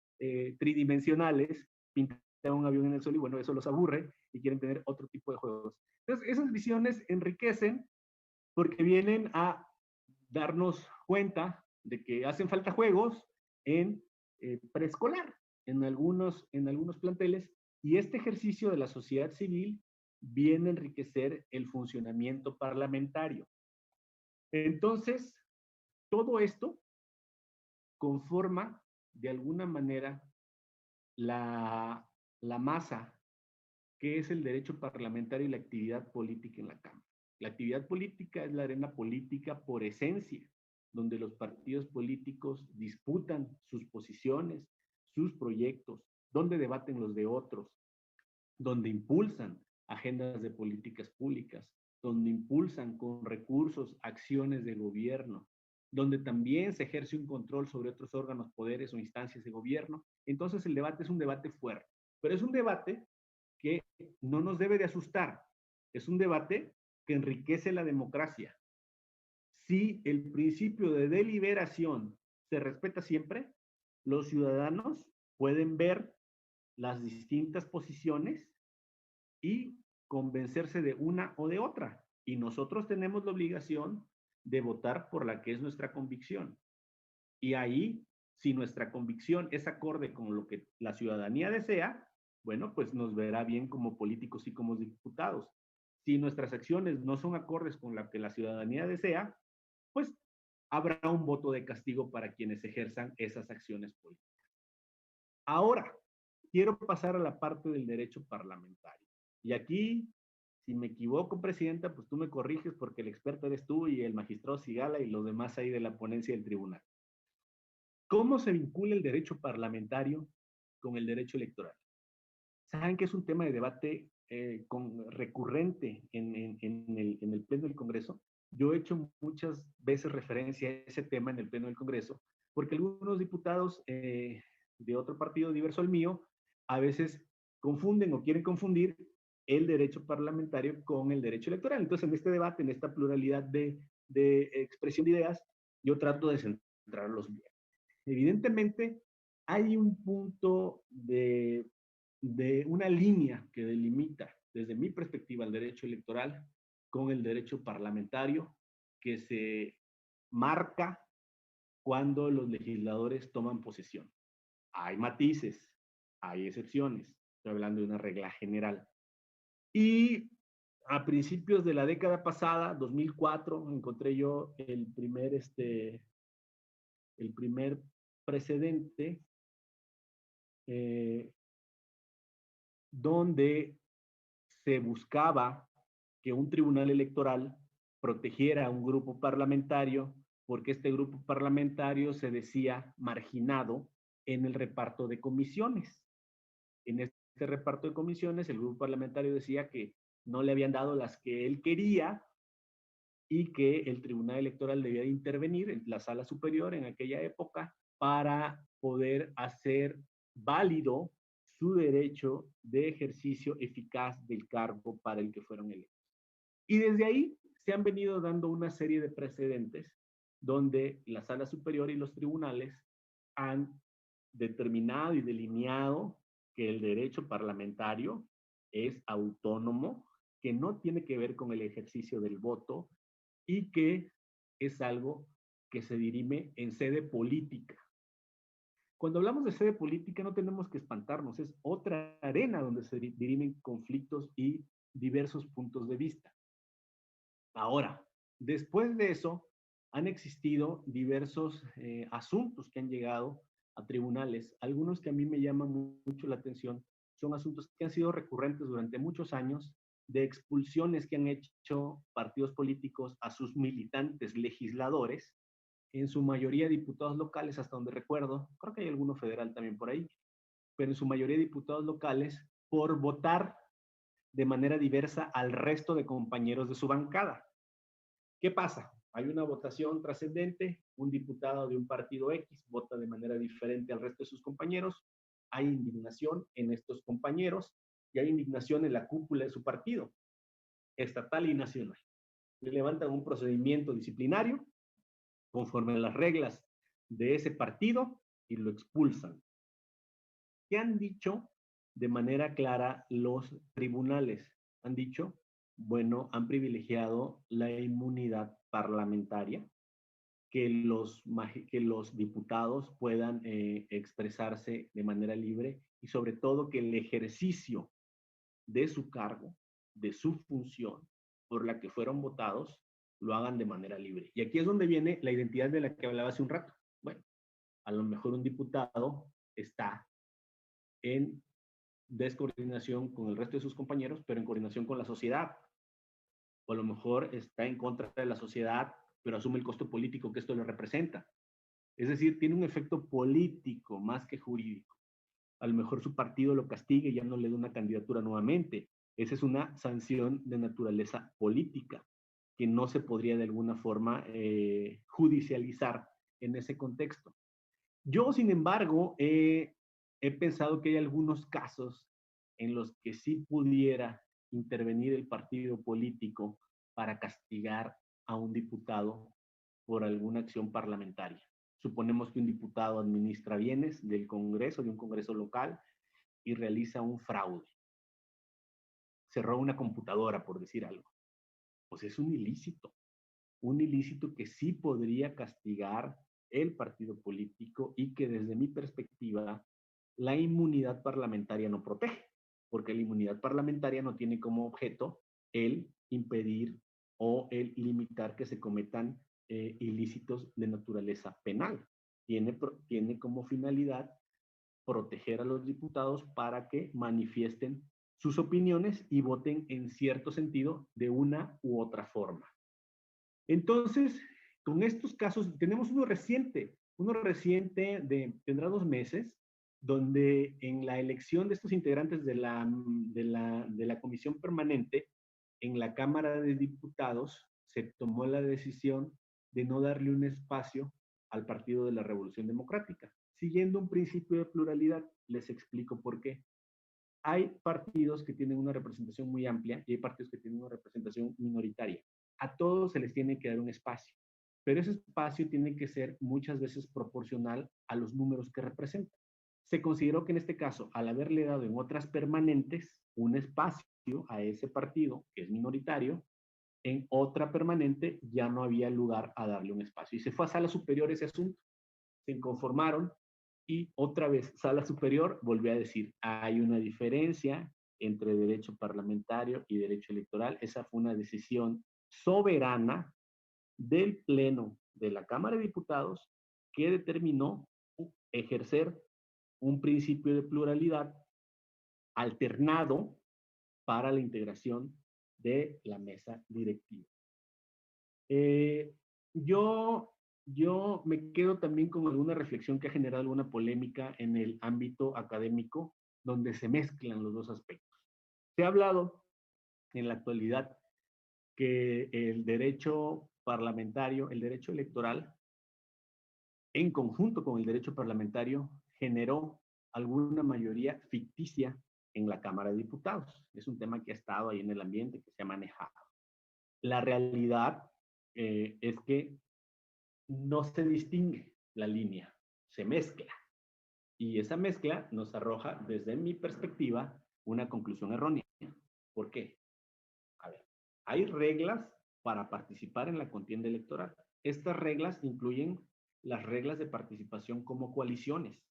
tridimensionales, pintan un avión en el suelo y bueno, eso los aburre y quieren tener otro tipo de juegos. Entonces, esas visiones enriquecen porque vienen a darnos cuenta de que hacen falta juegos en preescolar, en algunos planteles, y este ejercicio de la sociedad civil viene a enriquecer el funcionamiento parlamentario. Entonces, todo esto conforma de alguna manera la masa que es el derecho parlamentario y la actividad política en la Cámara. La actividad política es la arena política por esencia, donde los partidos políticos disputan sus posiciones, sus proyectos, donde debaten los de otros, donde impulsan agendas de políticas públicas, donde impulsan con recursos acciones de gobierno, donde también se ejerce un control sobre otros órganos, poderes o instancias de gobierno. Entonces el debate es un debate fuerte, pero es un debate que no nos debe de asustar. Es un debate que enriquece la democracia. Si el principio de deliberación se respeta siempre, los ciudadanos pueden ver las distintas posiciones y convencerse de una o de otra. Y nosotros tenemos la obligación de votar por la que es nuestra convicción. Y ahí, si nuestra convicción es acorde con lo que la ciudadanía desea, bueno, pues nos verá bien como políticos y como diputados. Si nuestras acciones no son acordes con lo que la ciudadanía desea, pues habrá un voto de castigo para quienes ejerzan esas acciones políticas. Ahora, quiero pasar a la parte del derecho parlamentario. Y aquí, si me equivoco, Presidenta, pues tú me corriges porque el experto eres tú y el magistrado Sigala y los demás ahí de la ponencia del tribunal. ¿Cómo se vincula el derecho parlamentario con el derecho electoral? Saben que es un tema de debate recurrente en el Pleno del Congreso. Yo he hecho muchas veces referencia a ese tema en el Pleno del Congreso, porque algunos diputados de otro partido diverso al mío a veces confunden o quieren confundir el derecho parlamentario con el derecho electoral. Entonces, en este debate, en esta pluralidad de expresión de ideas, yo trato de centrarlos bien. Evidentemente, hay un punto de una línea que delimita, desde mi perspectiva, el derecho electoral con el derecho parlamentario, que se marca cuando los legisladores toman posesión. Hay matices, hay excepciones, estoy hablando de una regla general. Y a principios de la década pasada, 2004, encontré yo el primer precedente donde se buscaba que un tribunal electoral protegiera a un grupo parlamentario porque este grupo parlamentario se decía marginado en el reparto de comisiones. En este reparto de comisiones, el grupo parlamentario decía que no le habían dado las que él quería y que el Tribunal Electoral debía de intervenir en la Sala Superior en aquella época para poder hacer válido su derecho de ejercicio eficaz del cargo para el que fueron electos. Y desde ahí se han venido dando una serie de precedentes donde la Sala Superior y los tribunales han determinado y delineado que el derecho parlamentario es autónomo, que no tiene que ver con el ejercicio del voto y que es algo que se dirime en sede política. Cuando hablamos de sede política no tenemos que espantarnos, es otra arena donde se dirimen conflictos y diversos puntos de vista. Ahora, después de eso, han existido diversos asuntos que han llegado a tribunales. Algunos que a mí me llaman mucho la atención son asuntos que han sido recurrentes durante muchos años de expulsiones que han hecho partidos políticos a sus militantes legisladores, en su mayoría diputados locales, hasta donde recuerdo, creo que hay alguno federal también por ahí, pero en su mayoría diputados locales, por votar de manera diversa al resto de compañeros de su bancada. ¿Qué pasa? Hay una votación trascendente, un diputado de un partido X vota de manera diferente al resto de sus compañeros, hay indignación en estos compañeros y hay indignación en la cúpula de su partido, estatal y nacional. Le levantan un procedimiento disciplinario conforme a las reglas de ese partido y lo expulsan. ¿Qué han dicho de manera clara los tribunales? Han dicho, bueno, han privilegiado la inmunidad parlamentaria, que los diputados puedan expresarse de manera libre y sobre todo que el ejercicio de su cargo, de su función por la que fueron votados, lo hagan de manera libre. Y aquí es donde viene la identidad de la que hablaba hace un rato. Bueno, a lo mejor un diputado está en descoordinación con el resto de sus compañeros, pero en coordinación con la sociedad. O a lo mejor está en contra de la sociedad, pero asume el costo político que esto le representa. Es decir, tiene un efecto político más que jurídico. A lo mejor su partido lo castigue y ya no le da una candidatura nuevamente. Esa es una sanción de naturaleza política que no se podría de alguna forma judicializar en ese contexto. Yo, sin embargo, he pensado que hay algunos casos en los que sí pudiera intervenir el partido político para castigar a un diputado por alguna acción parlamentaria. Suponemos que un diputado administra bienes del Congreso, de un Congreso local, y realiza un fraude. Cerró una computadora, por decir algo. Pues es un ilícito que sí podría castigar el partido político y que desde mi perspectiva la inmunidad parlamentaria no protege, porque la inmunidad parlamentaria no tiene como objeto el impedir o el limitar que se cometan ilícitos de naturaleza penal. Tiene como finalidad proteger a los diputados para que manifiesten sus opiniones y voten en cierto sentido de una u otra forma. Entonces, con estos casos, tenemos uno reciente tendrá 2 meses, donde en la elección de estos integrantes de la comisión permanente, en la Cámara de Diputados, se tomó la decisión de no darle un espacio al Partido de la Revolución Democrática, siguiendo un principio de pluralidad. Les explico por qué. Hay partidos que tienen una representación muy amplia y hay partidos que tienen una representación minoritaria. A todos se les tiene que dar un espacio, pero ese espacio tiene que ser muchas veces proporcional a los números que representan. Se consideró que en este caso, al haberle dado en otras permanentes un espacio a ese partido que es minoritario, en otra permanente ya no había lugar a darle un espacio. Y se fue a sala superior ese asunto. Se inconformaron y otra vez sala superior volvió a decir, hay una diferencia entre derecho parlamentario y derecho electoral. Esa fue una decisión soberana del Pleno de la Cámara de Diputados que determinó ejercer un principio de pluralidad alternado para la integración de la mesa directiva. Yo me quedo también con alguna reflexión que ha generado alguna polémica en el ámbito académico, donde se mezclan los dos aspectos. Se ha hablado en la actualidad que el derecho parlamentario, el derecho electoral, en conjunto con el derecho parlamentario, generó alguna mayoría ficticia en la Cámara de Diputados. Es un tema que ha estado ahí en el ambiente, que se ha manejado. La realidad es que no se distingue la línea, se mezcla. Y esa mezcla nos arroja, desde mi perspectiva, una conclusión errónea. ¿Por qué? A ver, hay reglas para participar en la contienda electoral. Estas reglas incluyen las reglas de participación como coaliciones,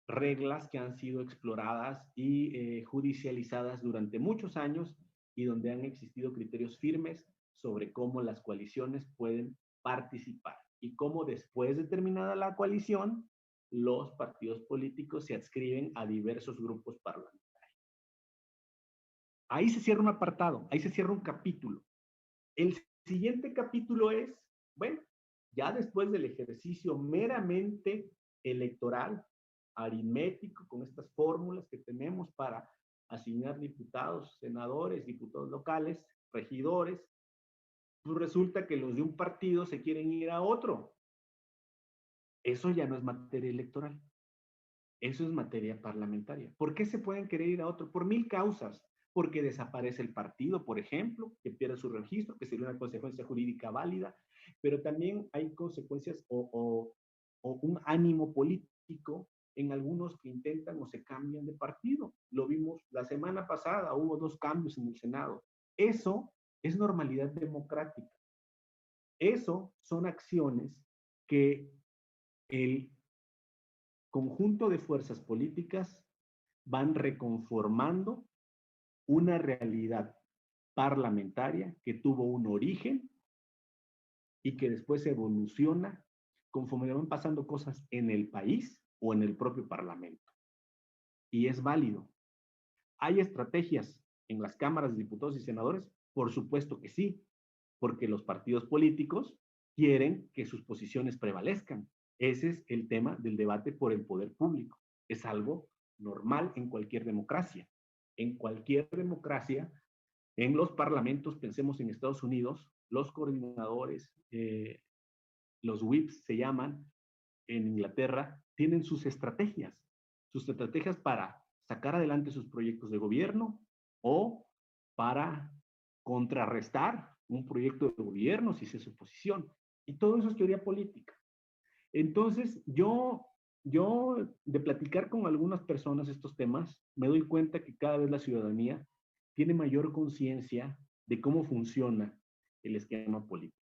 reglas que han sido exploradas y judicializadas durante muchos años y donde han existido criterios firmes sobre cómo las coaliciones pueden participar y cómo después de terminada la coalición, los partidos políticos se adscriben a diversos grupos parlamentarios. Ahí se cierra un apartado, ahí se cierra un capítulo. El siguiente capítulo es, bueno, ya después del ejercicio meramente electoral, aritmético, con estas fórmulas que tenemos para asignar diputados, senadores, diputados locales, regidores, pues resulta que los de un partido se quieren ir a otro. Eso ya no es materia electoral. Eso es materia parlamentaria. ¿Por qué se pueden querer ir a otro? Por mil causas. Porque desaparece el partido, por ejemplo, que pierde su registro, que sería una consecuencia jurídica válida, pero también hay consecuencias o un ánimo político en algunos que intentan o se cambian de partido. Lo vimos la semana pasada, hubo 2 cambios en el Senado. Eso es normalidad democrática. Eso son acciones que el conjunto de fuerzas políticas van reconformando una realidad parlamentaria que tuvo un origen y que después evoluciona conforme van pasando cosas en el país o en el propio parlamento. Y es válido. ¿Hay estrategias en las cámaras de diputados y senadores? Por supuesto que sí, porque los partidos políticos quieren que sus posiciones prevalezcan. Ese es el tema del debate por el poder público. Es algo normal en cualquier democracia. En cualquier democracia, en los parlamentos, pensemos en Estados Unidos, los coordinadores, los whips se llaman, en Inglaterra, tienen sus estrategias para sacar adelante sus proyectos de gobierno o para contrarrestar un proyecto de gobierno si es oposición. Y todo eso es teoría política. Entonces, yo de platicar con algunas personas estos temas, me doy cuenta que cada vez la ciudadanía tiene mayor conciencia de cómo funciona el esquema político.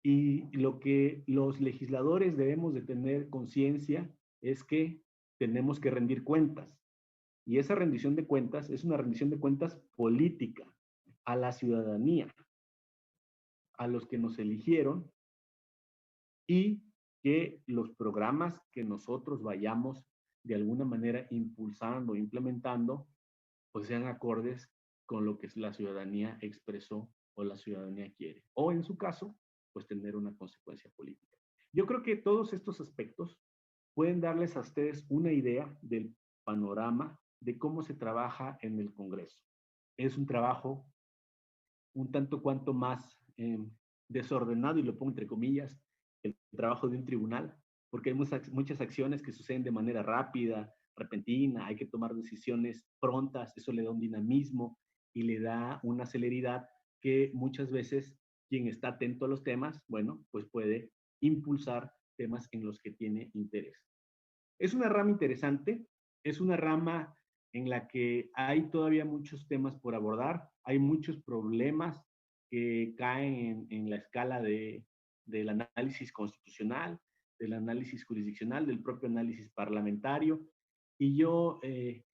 Y lo que los legisladores debemos de tener conciencia es que tenemos que rendir cuentas. Y esa rendición de cuentas es una rendición de cuentas política a la ciudadanía, a los que nos eligieron, y que los programas que nosotros vayamos de alguna manera impulsando, implementando, pues sean acordes con lo que la ciudadanía expresó o la ciudadanía quiere. O en su caso, pues tener una consecuencia política. Yo creo que todos estos aspectos pueden darles a ustedes una idea del panorama de cómo se trabaja en el Congreso. Es un trabajo un tanto cuanto más desordenado, y lo pongo entre comillas, el trabajo de un tribunal, porque hay muchas acciones que suceden de manera rápida, repentina, hay que tomar decisiones prontas, eso le da un dinamismo y le da una celeridad que muchas veces quien está atento a los temas, bueno, pues puede impulsar temas en los que tiene interés. Es una rama interesante, es una rama en la que hay todavía muchos temas por abordar, hay muchos problemas que caen en la escala del análisis constitucional, del análisis jurisdiccional, del propio análisis parlamentario. Y yo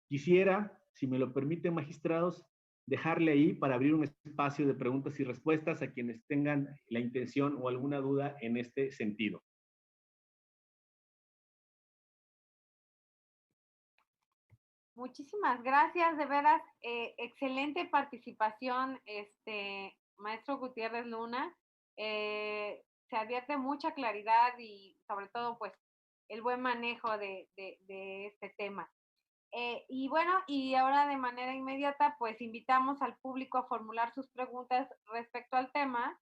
quisiera, si me lo permiten, magistrados, dejarle ahí para abrir un espacio de preguntas y respuestas a quienes tengan la intención o alguna duda en este sentido. Muchísimas gracias, de veras, excelente participación, maestro Gutiérrez Luna. Se advierte mucha claridad y sobre todo, pues, el buen manejo de este tema. Y bueno, y ahora de manera inmediata, pues invitamos al público a formular sus preguntas respecto al tema,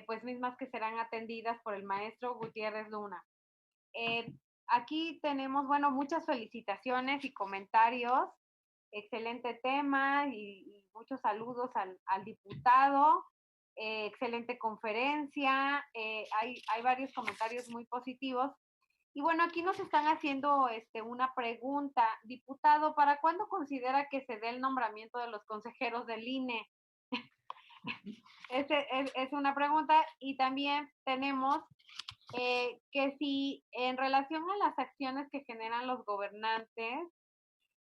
pues mismas que serán atendidas por el maestro Gutiérrez Luna. Aquí tenemos, bueno, muchas felicitaciones y comentarios, excelente tema y muchos saludos al diputado, excelente conferencia, hay varios comentarios muy positivos. Y bueno, aquí nos están haciendo una pregunta. Diputado, ¿para cuándo considera que se dé el nombramiento de los consejeros del INE? Es una pregunta. Y también tenemos que si en relación a las acciones que generan los gobernantes,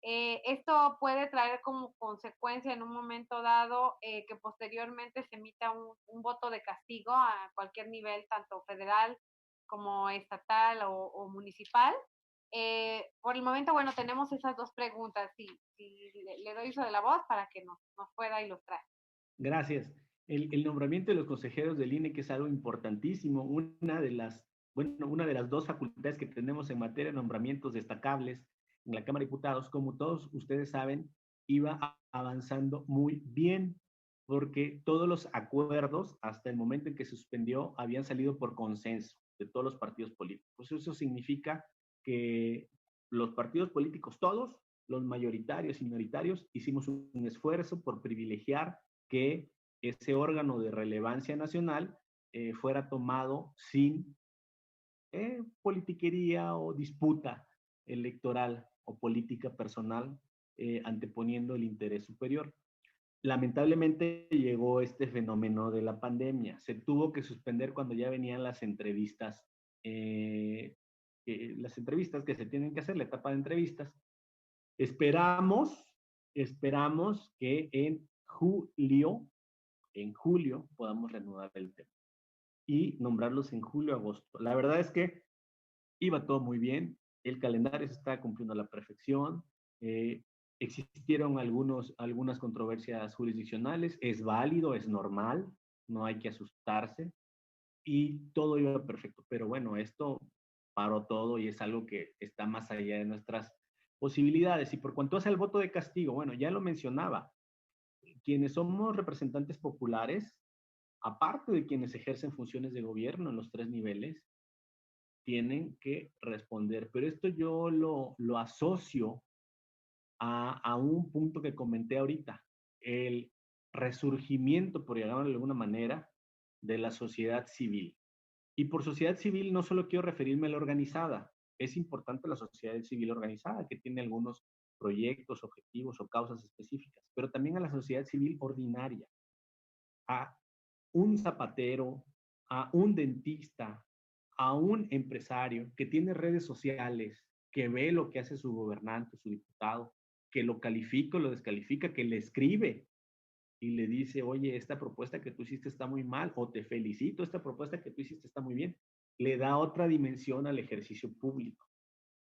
esto puede traer como consecuencia en un momento dado que posteriormente se emita un voto de castigo a cualquier nivel, tanto federal como estatal o municipal. Por el momento, bueno, tenemos esas dos preguntas. Si le doy uso de la voz para que nos pueda ilustrar. Gracias. El nombramiento de los consejeros del INE, que es algo importantísimo, una de las dos facultades que tenemos en materia de nombramientos destacables en la Cámara de Diputados, como todos ustedes saben, iba avanzando muy bien, porque todos los acuerdos, hasta el momento en que se suspendió, habían salido por consenso de todos los partidos políticos. Eso significa que los partidos políticos, todos, los mayoritarios y minoritarios, hicimos un esfuerzo por privilegiar que ese órgano de relevancia nacional fuera tomado sin politiquería o disputa electoral o política personal, anteponiendo el interés superior. Lamentablemente llegó este fenómeno de la pandemia. Se tuvo que suspender cuando ya venían las entrevistas que se tienen que hacer, la etapa de entrevistas. Esperamos que en julio podamos reanudar el tema y nombrarlos en julio, agosto. La verdad es que iba todo muy bien, el calendario se está cumpliendo a la perfección, existieron algunas controversias jurisdiccionales, es válido, es normal, no hay que asustarse y todo iba perfecto. Pero bueno, esto paró todo y es algo que está más allá de nuestras posibilidades. Y por cuanto hace el voto de castigo, bueno, ya lo mencionaba, quienes somos representantes populares, aparte de quienes ejercen funciones de gobierno en los 3 niveles, tienen que responder. Pero esto yo lo asocio a un punto que comenté ahorita, el resurgimiento, por llamarlo de alguna manera, de la sociedad civil. Y por sociedad civil no solo quiero referirme a la organizada, es importante la sociedad civil organizada, que tiene algunos proyectos, objetivos o causas específicas, pero también a la sociedad civil ordinaria, a un zapatero, a un dentista, a un empresario que tiene redes sociales, que ve lo que hace su gobernante, su diputado, que lo califica o lo descalifica, que le escribe y le dice, oye, esta propuesta que tú hiciste está muy mal, o te felicito, esta propuesta que tú hiciste está muy bien. Le da otra dimensión al ejercicio público.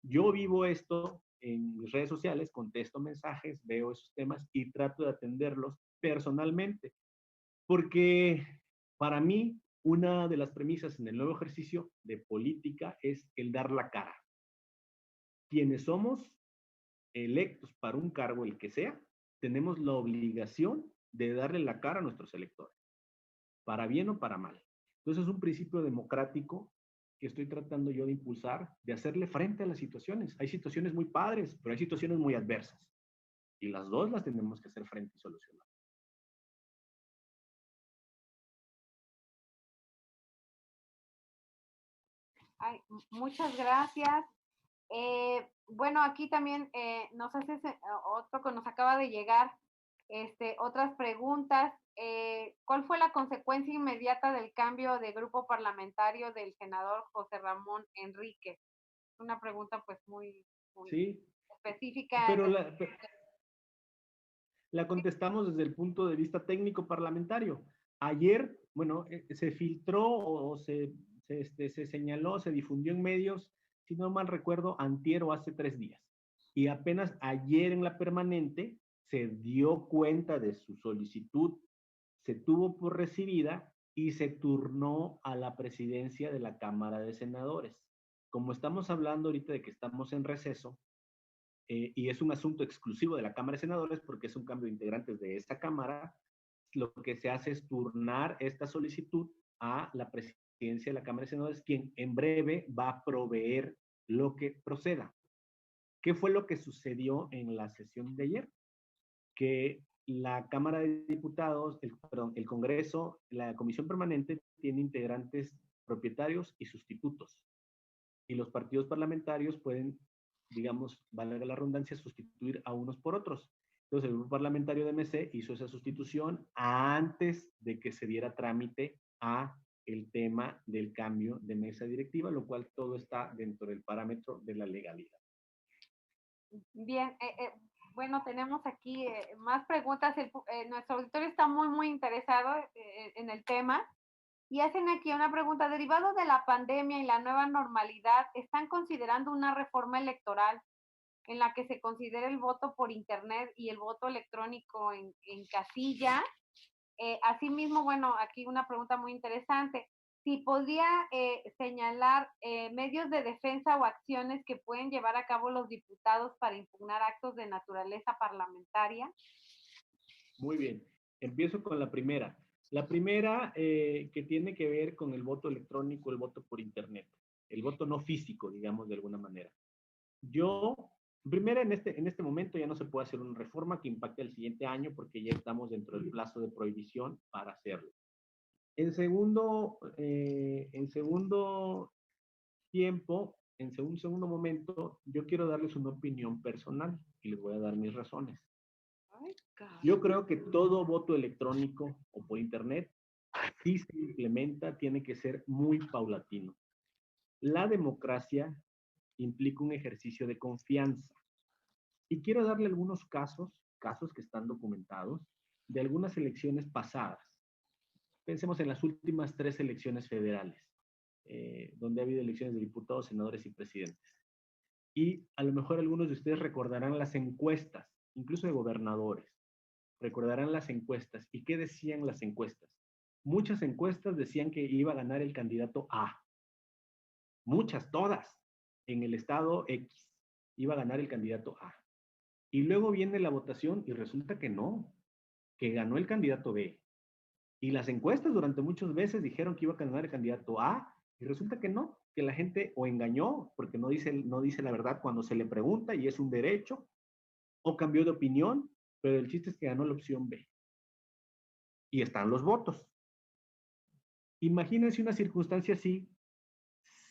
Yo vivo esto en mis redes sociales, contesto mensajes, veo esos temas y trato de atenderlos personalmente, porque para mí una de las premisas en el nuevo ejercicio de política es el dar la cara. Quienes somos electos para un cargo, el que sea, tenemos la obligación de darle la cara a nuestros electores, para bien o para mal. Entonces es un principio democrático que estoy tratando yo de impulsar, de hacerle frente a las situaciones. Hay situaciones muy padres, pero hay situaciones muy adversas. Y las dos las tenemos que hacer frente y solucionar. Ay, muchas gracias. Bueno, aquí también nos hace otro que nos acaba de llegar, otras preguntas. ¿Cuál fue la consecuencia inmediata del cambio de grupo parlamentario del senador José Ramón Enríquez? Una pregunta pues muy Sí, específica. pero la contestamos desde el punto de vista técnico parlamentario. Ayer, bueno, se filtró o se señaló, se difundió en medios, si no mal recuerdo, antier o hace 3 días. Y apenas ayer en la permanente se dio cuenta de su solicitud, se tuvo por recibida y se turnó a la presidencia de la Cámara de Senadores. Como estamos hablando ahorita de que estamos en receso, y es un asunto exclusivo de la Cámara de Senadores porque es un cambio de integrantes de esta Cámara, lo que se hace es turnar esta solicitud a la presidencia de la Cámara de Senadores, quien en breve va a proveer lo que proceda. ¿Qué fue lo que sucedió en la sesión de ayer? Que la Cámara de Diputados, el Congreso, la Comisión Permanente tiene integrantes propietarios y sustitutos. Y los partidos parlamentarios pueden, digamos, valga la redundancia, sustituir a unos por otros. Entonces, el grupo parlamentario de MC hizo esa sustitución antes de que se diera trámite a el tema del cambio de mesa directiva, lo cual todo está dentro del parámetro de la legalidad. Bien, bueno, tenemos aquí más preguntas. Nuestro auditorio está muy interesado en el tema y hacen aquí una pregunta. Derivado de la pandemia y la nueva normalidad, ¿están considerando una reforma electoral en la que se considere el voto por internet y el voto electrónico en casilla? Asimismo, bueno, aquí una pregunta muy interesante. Si podría señalar medios de defensa o acciones que pueden llevar a cabo los diputados para impugnar actos de naturaleza parlamentaria. Muy bien, empiezo con la primera. La primera que tiene que ver con el voto electrónico, el voto por internet, el voto no físico, digamos de alguna manera. Primero, en este momento ya no se puede hacer una reforma que impacte el siguiente año porque ya estamos dentro del plazo de prohibición para hacerlo. En segundo tiempo, en un segundo momento, yo quiero darles una opinión personal y les voy a dar mis razones. Yo creo que todo voto electrónico o por internet, si se implementa, tiene que ser muy paulatino. La democracia implica un ejercicio de confianza. Y quiero darle algunos casos que están documentados, de algunas elecciones pasadas. Pensemos en las últimas 3 elecciones federales, donde ha habido elecciones de diputados, senadores y presidentes. Y a lo mejor algunos de ustedes recordarán las encuestas, incluso de gobernadores. Recordarán las encuestas. ¿Y qué decían las encuestas? Muchas encuestas decían que iba a ganar el candidato A. Muchas, todas. En el estado X iba a ganar el candidato A. Y luego viene la votación y resulta que no, que ganó el candidato B. Y las encuestas durante muchos meses dijeron que iba a ganar el candidato A y resulta que no, que la gente o engañó porque no dice la verdad cuando se le pregunta y es un derecho, o cambió de opinión, pero el chiste es que ganó la opción B. Y están los votos. Imagínense una circunstancia así,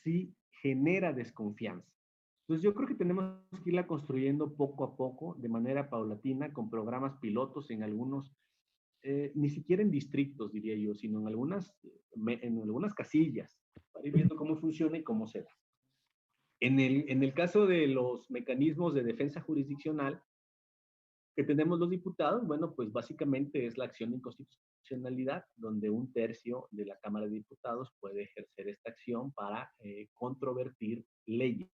sí genera desconfianza. Entonces yo creo que tenemos que irla construyendo poco a poco, de manera paulatina, con programas pilotos en algunos, ni siquiera en distritos, diría yo, sino en algunas casillas, para ir viendo cómo funciona y cómo se da. En el caso de los mecanismos de defensa jurisdiccional que tenemos los diputados, bueno, pues básicamente es la acción de inconstitucionalidad, donde 1/3 de la Cámara de Diputados puede ejercer esta acción para controvertir leyes.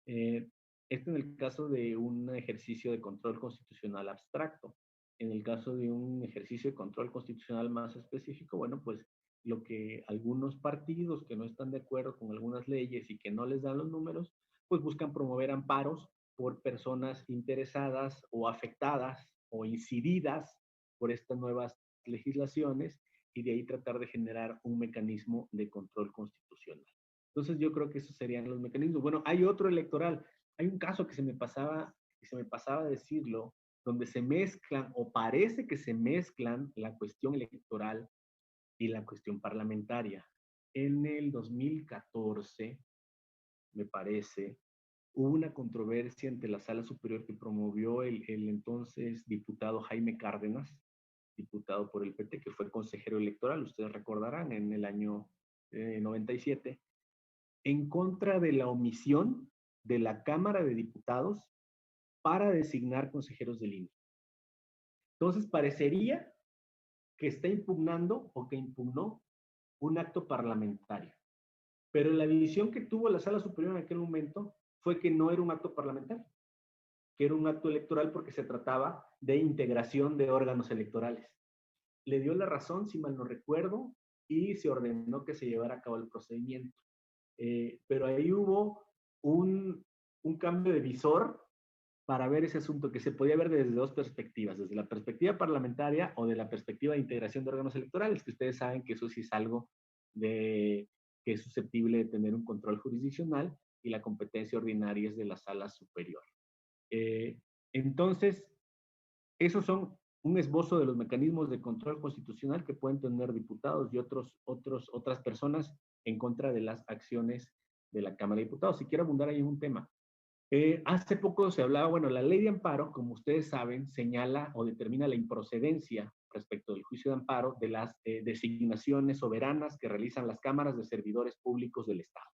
Esto en el caso de un ejercicio de control constitucional abstracto. En el caso de un ejercicio de control constitucional más específico, bueno, pues lo que algunos partidos que no están de acuerdo con algunas leyes y que no les dan los números, pues buscan promover amparos por personas interesadas o afectadas o incididas por estas nuevas legislaciones y de ahí tratar de generar un mecanismo de control constitucional. Entonces yo creo que esos serían los mecanismos. Bueno, hay otro electoral. Hay un caso que se me pasaba decirlo, donde se mezclan o parece que se mezclan la cuestión electoral y la cuestión parlamentaria. En el 2014, me parece, hubo una controversia entre la Sala Superior que promovió el entonces diputado Jaime Cárdenas, diputado por el PT, que fue consejero electoral, ustedes recordarán, en el año 97, en contra de la omisión de la Cámara de Diputados para designar consejeros del INE. Entonces, parecería que está impugnando o que impugnó un acto parlamentario. Pero la visión que tuvo la Sala Superior en aquel momento fue que no era un acto parlamentario, que era un acto electoral porque se trataba de integración de órganos electorales. Le dio la razón, si mal no recuerdo, y se ordenó que se llevara a cabo el procedimiento. Pero ahí hubo un cambio de visor para ver ese asunto que se podía ver desde dos perspectivas, desde la perspectiva parlamentaria o de la perspectiva de integración de órganos electorales, que ustedes saben que eso sí es algo que es susceptible de tener un control jurisdiccional y la competencia ordinaria es de la sala superior. Entonces, esos son un esbozo de los mecanismos de control constitucional que pueden tener diputados y otras personas en contra de las acciones de la Cámara de Diputados. Si quiero abundar ahí en un tema. Hace poco se hablaba, bueno, la ley de amparo, como ustedes saben, señala o determina la improcedencia respecto del juicio de amparo de las designaciones soberanas que realizan las cámaras de servidores públicos del Estado.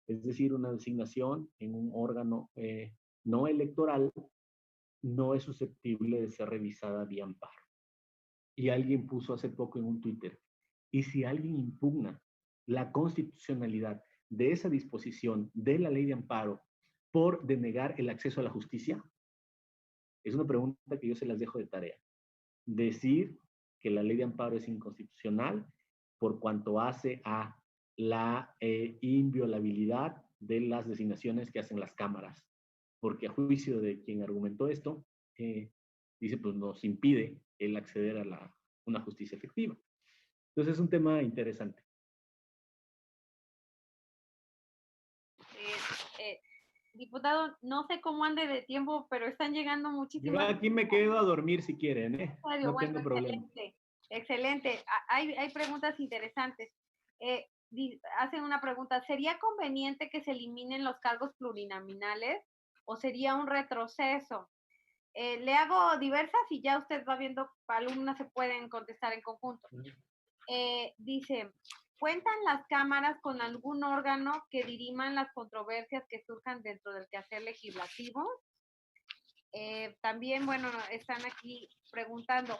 Es decir, una designación en un órgano no electoral no es susceptible de ser revisada vía amparo. Y alguien puso hace poco en un Twitter, ¿y si alguien impugna la constitucionalidad de esa disposición de la ley de amparo por denegar el acceso a la justicia? Es una pregunta que yo se las dejo de tarea. Decir que la ley de amparo es inconstitucional por cuanto hace a la inviolabilidad de las designaciones que hacen las cámaras. Porque a juicio de quien argumentó esto, dice, pues nos impide el acceder a una justicia efectiva. Entonces es un tema interesante. Diputado, no sé cómo ande de tiempo, pero están llegando muchísimas. Yo aquí me quedo a dormir si quieren, ¿eh? No Bueno, tengo problema. Excelente. Hay preguntas interesantes. Hacen una pregunta, ¿sería conveniente que se eliminen los cargos plurinominales o sería un retroceso? Le hago diversas y ya usted va viendo, alumnas se pueden contestar en conjunto. Dice, ¿cuentan las cámaras con algún órgano que diriman las controversias que surjan dentro del quehacer legislativo? También, bueno, están aquí preguntando,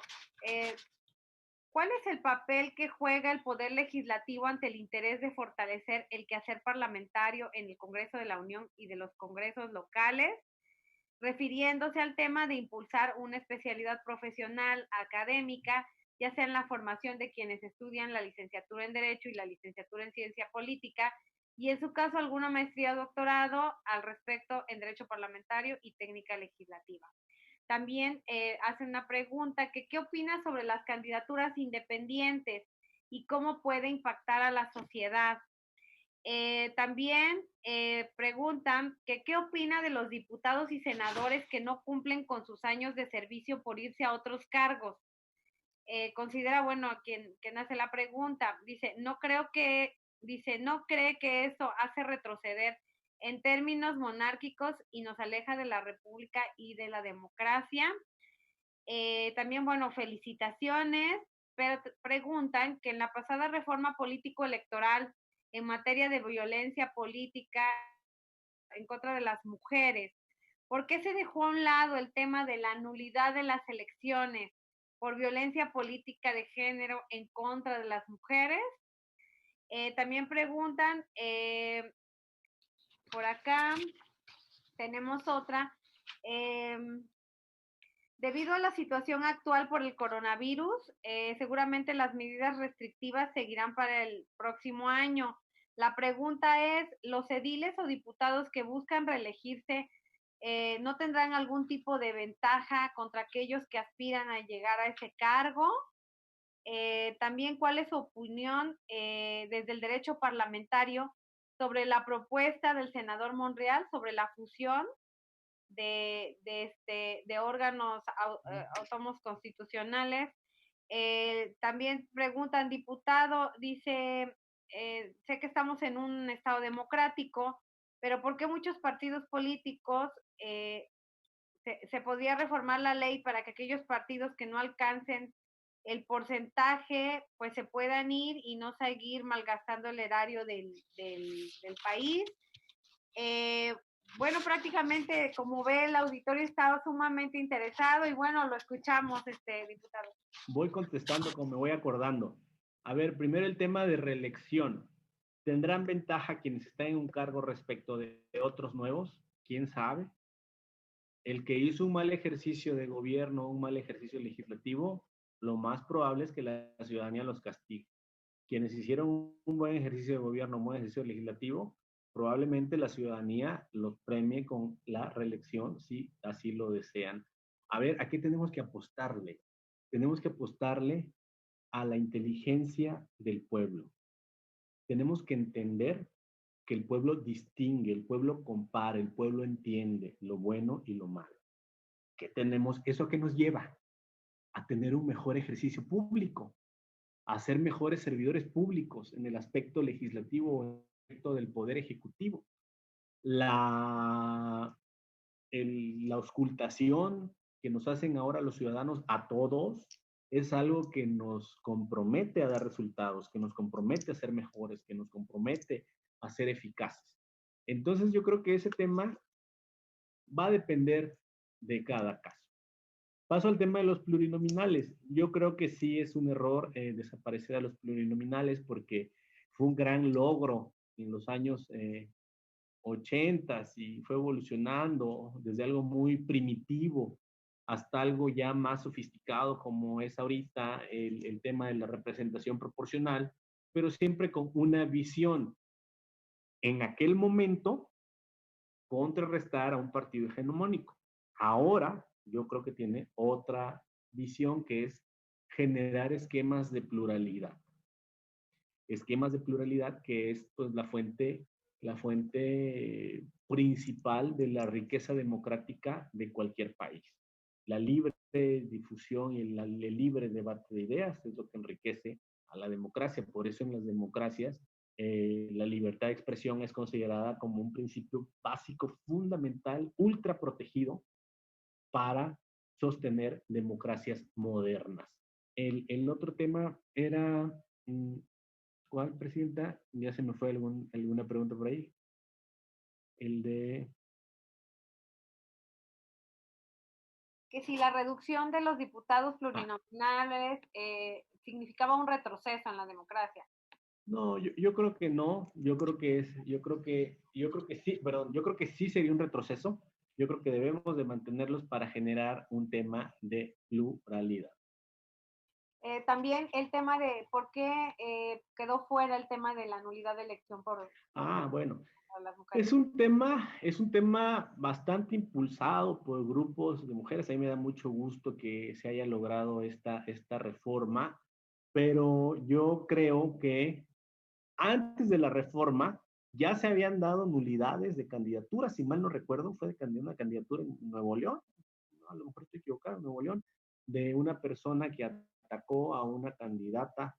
¿cuál es el papel que juega el Poder Legislativo ante el interés de fortalecer el quehacer parlamentario en el Congreso de la Unión y de los congresos locales? Refiriéndose al tema de impulsar una especialidad profesional académica, ya sea en la formación de quienes estudian la licenciatura en Derecho y la licenciatura en Ciencia Política, y en su caso alguna maestría o doctorado al respecto en Derecho Parlamentario y Técnica Legislativa. También hacen una pregunta, que ¿qué opina sobre las candidaturas independientes y cómo puede impactar a la sociedad? También preguntan que qué opina de los diputados y senadores que no cumplen con sus años de servicio por irse a otros cargos. Considera, bueno, quien hace la pregunta, dice, no cree que eso hace retroceder en términos monárquicos y nos aleja de la república y de la democracia. También, bueno, felicitaciones, pero preguntan que en la pasada reforma político-electoral en materia de violencia política en contra de las mujeres, ¿por qué se dejó a un lado el tema de la nulidad de las elecciones por violencia política de género en contra de las mujeres? También preguntan, por acá tenemos otra, debido a la situación actual por el coronavirus, seguramente las medidas restrictivas seguirán para el próximo año. La pregunta es, ¿los ediles o diputados que buscan reelegirse no tendrán algún tipo de ventaja contra aquellos que aspiran a llegar a ese cargo? También, ¿cuál es su opinión desde el derecho parlamentario sobre la propuesta del senador Monreal sobre la fusión de órganos autónomos constitucionales? También preguntan, diputado, dice, sé que estamos en un estado democrático, pero ¿por qué muchos partidos políticos se podría reformar la ley para que aquellos partidos que no alcancen el porcentaje, pues se puedan ir y no seguir malgastando el erario del país? Bueno, prácticamente, como ve, el auditorio estaba sumamente interesado y bueno, lo escuchamos, diputado. Voy contestando como me voy acordando. A ver, primero el tema de reelección. ¿Tendrán ventaja quienes están en un cargo respecto de otros nuevos? ¿Quién sabe? El que hizo un mal ejercicio de gobierno, un mal ejercicio legislativo, lo más probable es que la ciudadanía los castigue. Quienes hicieron un buen ejercicio de gobierno, un buen ejercicio legislativo, probablemente la ciudadanía los premie con la reelección si así lo desean. A ver, ¿a qué tenemos que apostarle? Tenemos que apostarle a la inteligencia del pueblo. Tenemos que entender que el pueblo distingue, el pueblo compara, el pueblo entiende lo bueno y lo malo. ¿Qué tenemos? ¿Eso qué nos lleva? A tener un mejor ejercicio público, a ser mejores servidores públicos en el aspecto legislativo o en el aspecto del poder ejecutivo. La auscultación que nos hacen ahora los ciudadanos a todos es algo que nos compromete a dar resultados, que nos compromete a ser mejores, que nos compromete a ser eficaces. Entonces yo creo que ese tema va a depender de cada caso. Paso al tema de los plurinominales. Yo creo que sí es un error desaparecer a los plurinominales porque fue un gran logro en los años 80 y fue evolucionando desde algo muy primitivo hasta algo ya más sofisticado como es ahorita el tema de la representación proporcional, pero siempre con una visión. En aquel momento, contrarrestar a un partido hegemónico. Ahora, yo creo que tiene otra visión que es generar esquemas de pluralidad. Esquemas de pluralidad que es pues la fuente principal de la riqueza democrática de cualquier país. La libre difusión y el libre debate de ideas es lo que enriquece a la democracia. Por eso en las democracias la libertad de expresión es considerada como un principio básico, fundamental, ultra protegido para sostener democracias modernas. El otro tema era, ¿cuál, Presidenta? Ya se me fue alguna pregunta por ahí. El de... Que si la reducción de los diputados plurinominales significaba un retroceso en la democracia. No, yo creo que no, yo creo que sí sería un retroceso. Yo creo que debemos de mantenerlos para generar un tema de pluralidad. También el tema de por qué quedó fuera el tema de la nulidad de elección por bueno, las mujeres. Es un tema bastante impulsado por grupos de mujeres. A mí me da mucho gusto que se haya logrado esta reforma, pero yo creo que antes de la reforma ya se habían dado nulidades de candidaturas, si mal no recuerdo, fue de una candidatura en Nuevo León, no, a lo mejor estoy equivocado, en Nuevo León, de una persona que atacó a una candidata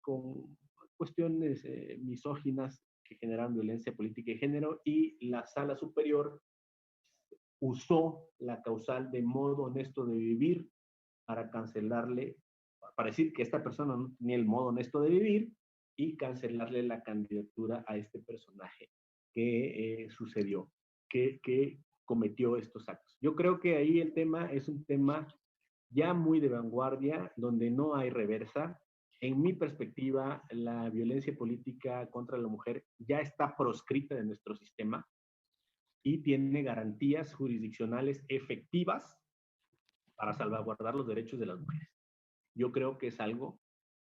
con cuestiones misóginas que generan violencia política y género, y la sala superior usó la causal de modo honesto de vivir para cancelarle, para decir que esta persona no tenía el modo honesto de vivir y cancelarle la candidatura a este personaje que sucedió, que cometió estos actos. Yo creo que ahí el tema es un tema ya muy de vanguardia, donde no hay reversa. En mi perspectiva, la violencia política contra la mujer ya está proscrita de nuestro sistema y tiene garantías jurisdiccionales efectivas para salvaguardar los derechos de las mujeres. Yo creo que es algo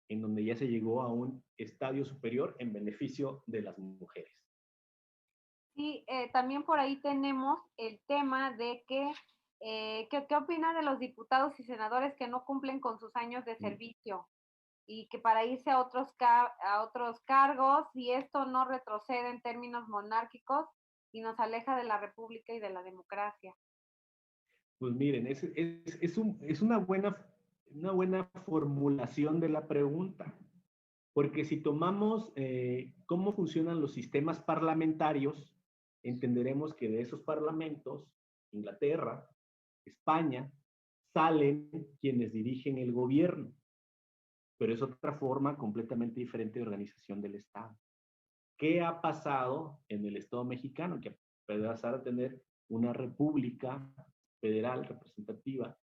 en donde ya se llegó a un estadio superior en beneficio de las mujeres. Sí, también por ahí tenemos el tema de que, ¿qué opina de los diputados y senadores que no cumplen con sus años de servicio y que para irse a otros cargos, y esto no retrocede en términos monárquicos y nos aleja de la república y de la democracia? Pues miren, es una buena formulación de la pregunta, porque si tomamos cómo funcionan los sistemas parlamentarios, entenderemos que de esos parlamentos, Inglaterra, España, salen quienes dirigen el gobierno, pero es otra forma completamente diferente de organización del Estado. ¿Qué ha pasado en el Estado mexicano? Que a pesar de tener una república federal representativa,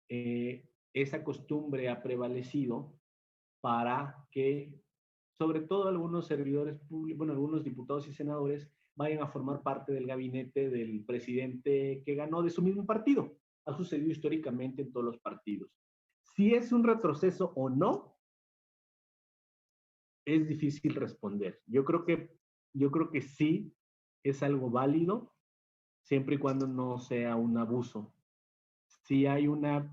esa costumbre ha prevalecido para que, sobre todo algunos servidores públicos, bueno, algunos diputados y senadores, vayan a formar parte del gabinete del presidente que ganó de su mismo partido. Ha sucedido históricamente en todos los partidos. Si es un retroceso o no, es difícil responder. Yo creo que yo creo que sí es algo válido, siempre y cuando no sea un abuso. Si hay una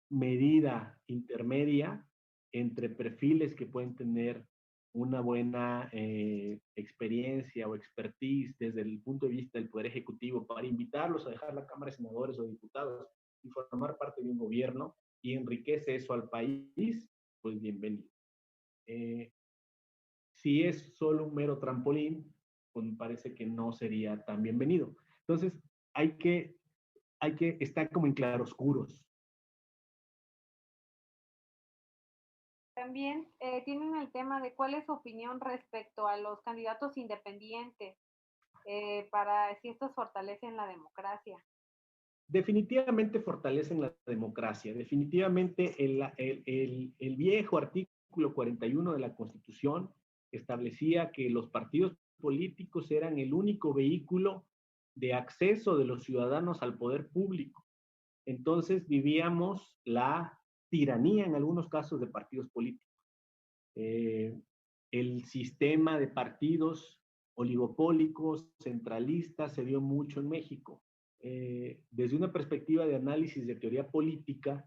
medida intermedia entre perfiles que pueden tener una buena experiencia o expertise desde el punto de vista del Poder Ejecutivo para invitarlos a dejar la Cámara de Senadores o Diputados y formar parte de un gobierno y enriquece eso al país, pues bienvenido. Si es solo un mero trampolín, pues me parece que no sería tan bienvenido. Entonces, hay que estar como en claroscuros. También tienen el tema de cuál es su opinión respecto a los candidatos independientes para si estos fortalecen la democracia. Definitivamente fortalecen la democracia. Definitivamente el viejo artículo 41 de la Constitución establecía que los partidos políticos eran el único vehículo de acceso de los ciudadanos al poder público. Entonces vivíamos la tiranía en algunos casos de partidos políticos. El sistema de partidos oligopólicos, centralistas, se dio mucho en México. Desde una perspectiva de análisis de teoría política,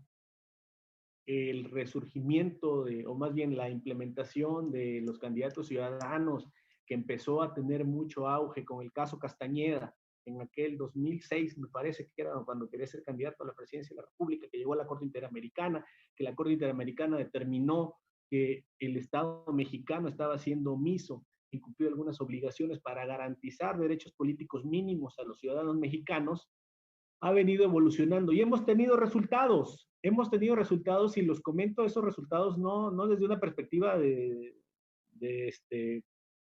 el resurgimiento o más bien la implementación de los candidatos ciudadanos, que empezó a tener mucho auge con el caso Castañeda, en aquel 2006, me parece que era cuando quería ser candidato a la presidencia de la República, que llegó a la Corte Interamericana, que la Corte Interamericana determinó que el Estado mexicano estaba siendo omiso, incumplió algunas obligaciones para garantizar derechos políticos mínimos a los ciudadanos mexicanos, ha venido evolucionando y hemos tenido resultados y los comento esos resultados no desde una perspectiva de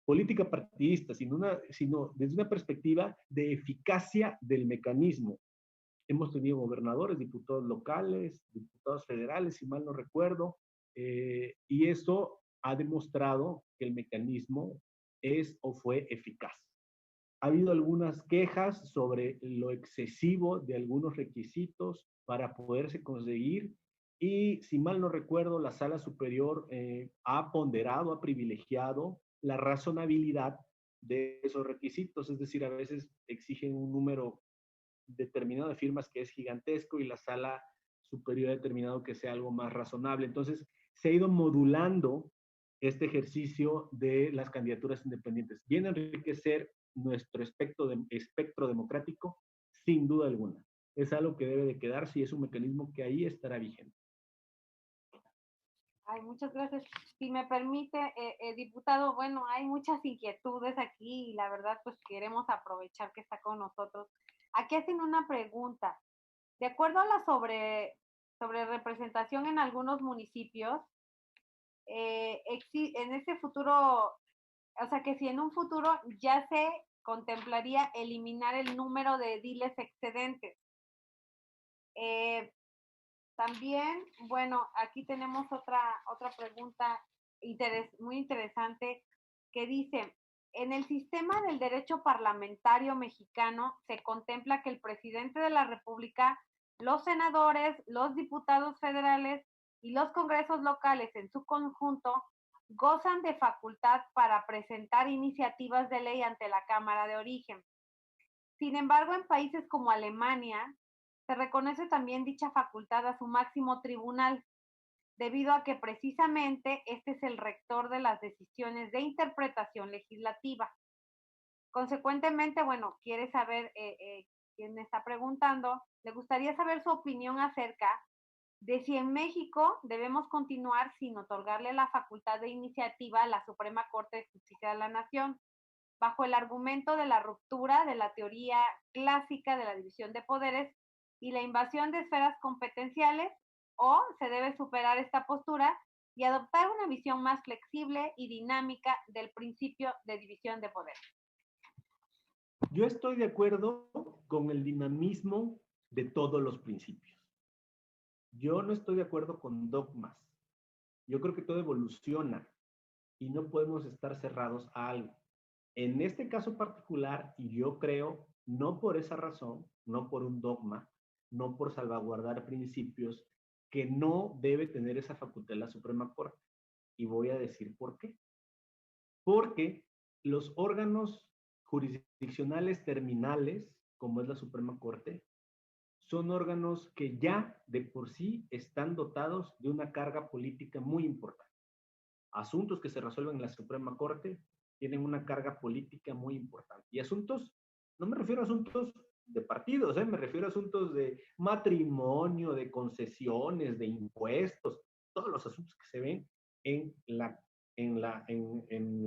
política partidista, sino desde una perspectiva de eficacia del mecanismo. Hemos tenido gobernadores, diputados locales, diputados federales, si mal no recuerdo, y eso ha demostrado que el mecanismo es o fue eficaz. Ha habido algunas quejas sobre lo excesivo de algunos requisitos para poderse conseguir y, si mal no recuerdo, la Sala Superior ha ponderado, ha privilegiado la razonabilidad de esos requisitos, es decir, a veces exigen un número determinado de firmas que es gigantesco y la Sala Superior ha determinado que sea algo más razonable. Entonces, se ha ido modulando este ejercicio de las candidaturas independientes. Viene a enriquecer nuestro espectro democrático, sin duda alguna. Es algo que debe de quedarse y es un mecanismo que ahí estará vigente. Ay, muchas gracias. Si me permite, diputado, bueno, hay muchas inquietudes aquí y la verdad, pues queremos aprovechar que está con nosotros. Aquí hacen una pregunta. De acuerdo a la sobre representación en algunos municipios, en ese futuro, o sea, que si en un futuro ya se contemplaría eliminar el número de ediles excedentes. También, bueno, aquí tenemos otra pregunta muy interesante que dice, en el sistema del derecho parlamentario mexicano se contempla que el presidente de la República, los senadores, los diputados federales y los congresos locales en su conjunto gozan de facultad para presentar iniciativas de ley ante la Cámara de Origen. Sin embargo, en países como Alemania, se reconoce también dicha facultad a su máximo tribunal, debido a que precisamente este es el rector de las decisiones de interpretación legislativa. Consecuentemente, bueno, quiere saber quién me está preguntando, le gustaría saber su opinión acerca de si en México debemos continuar sin otorgarle la facultad de iniciativa a la Suprema Corte de Justicia de la Nación, bajo el argumento de la ruptura de la teoría clásica de la división de poderes y la invasión de esferas competenciales, o se debe superar esta postura y adoptar una visión más flexible y dinámica del principio de división de poderes. Yo estoy de acuerdo con el dinamismo de todos los principios. Yo no estoy de acuerdo con dogmas. Yo creo que todo evoluciona y no podemos estar cerrados a algo. En este caso particular, y yo creo, no por esa razón, no por un dogma, no por salvaguardar principios, que no debe tener esa facultad la Suprema Corte. Y voy a decir por qué. Porque los órganos jurisdiccionales terminales, como es la Suprema Corte, son órganos que ya de por sí están dotados de una carga política muy importante. Asuntos que se resuelven en la Suprema Corte tienen una carga política muy importante. Y asuntos, no me refiero a asuntos de partidos, me refiero a asuntos de matrimonio, de concesiones, de impuestos, todos los asuntos que se ven en la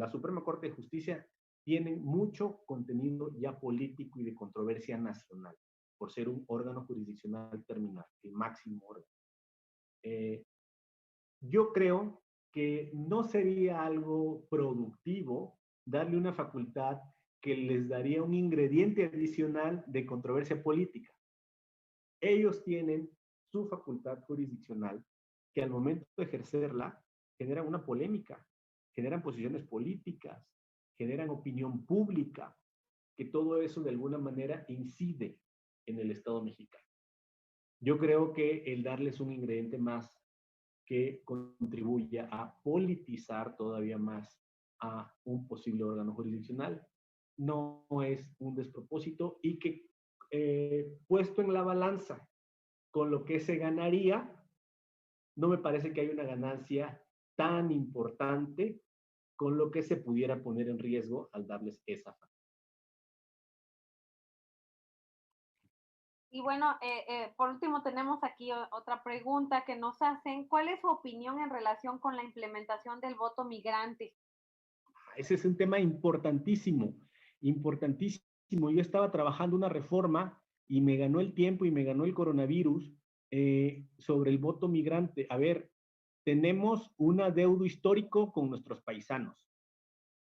Suprema Corte de Justicia tienen mucho contenido ya político y de controversia nacional, por ser un órgano jurisdiccional terminal, el máximo órgano. Yo creo que no sería algo productivo darle una facultad que les daría un ingrediente adicional de controversia política. Ellos tienen su facultad jurisdiccional que al momento de ejercerla generan una polémica, generan posiciones políticas, generan opinión pública, que todo eso de alguna manera incide en el Estado mexicano. Yo creo que el darles un ingrediente más que contribuya a politizar todavía más a un posible órgano jurisdiccional no es un despropósito y que puesto en la balanza con lo que se ganaría, no me parece que haya una ganancia tan importante con lo que se pudiera poner en riesgo al darles esa facultad. Y bueno, por último tenemos aquí otra pregunta que nos hacen. ¿Cuál es su opinión en relación con la implementación del voto migrante? Ese es un tema importantísimo, importantísimo. Yo estaba trabajando una reforma y me ganó el tiempo y me ganó el coronavirus sobre el voto migrante. A ver, tenemos un adeudo histórico con nuestros paisanos.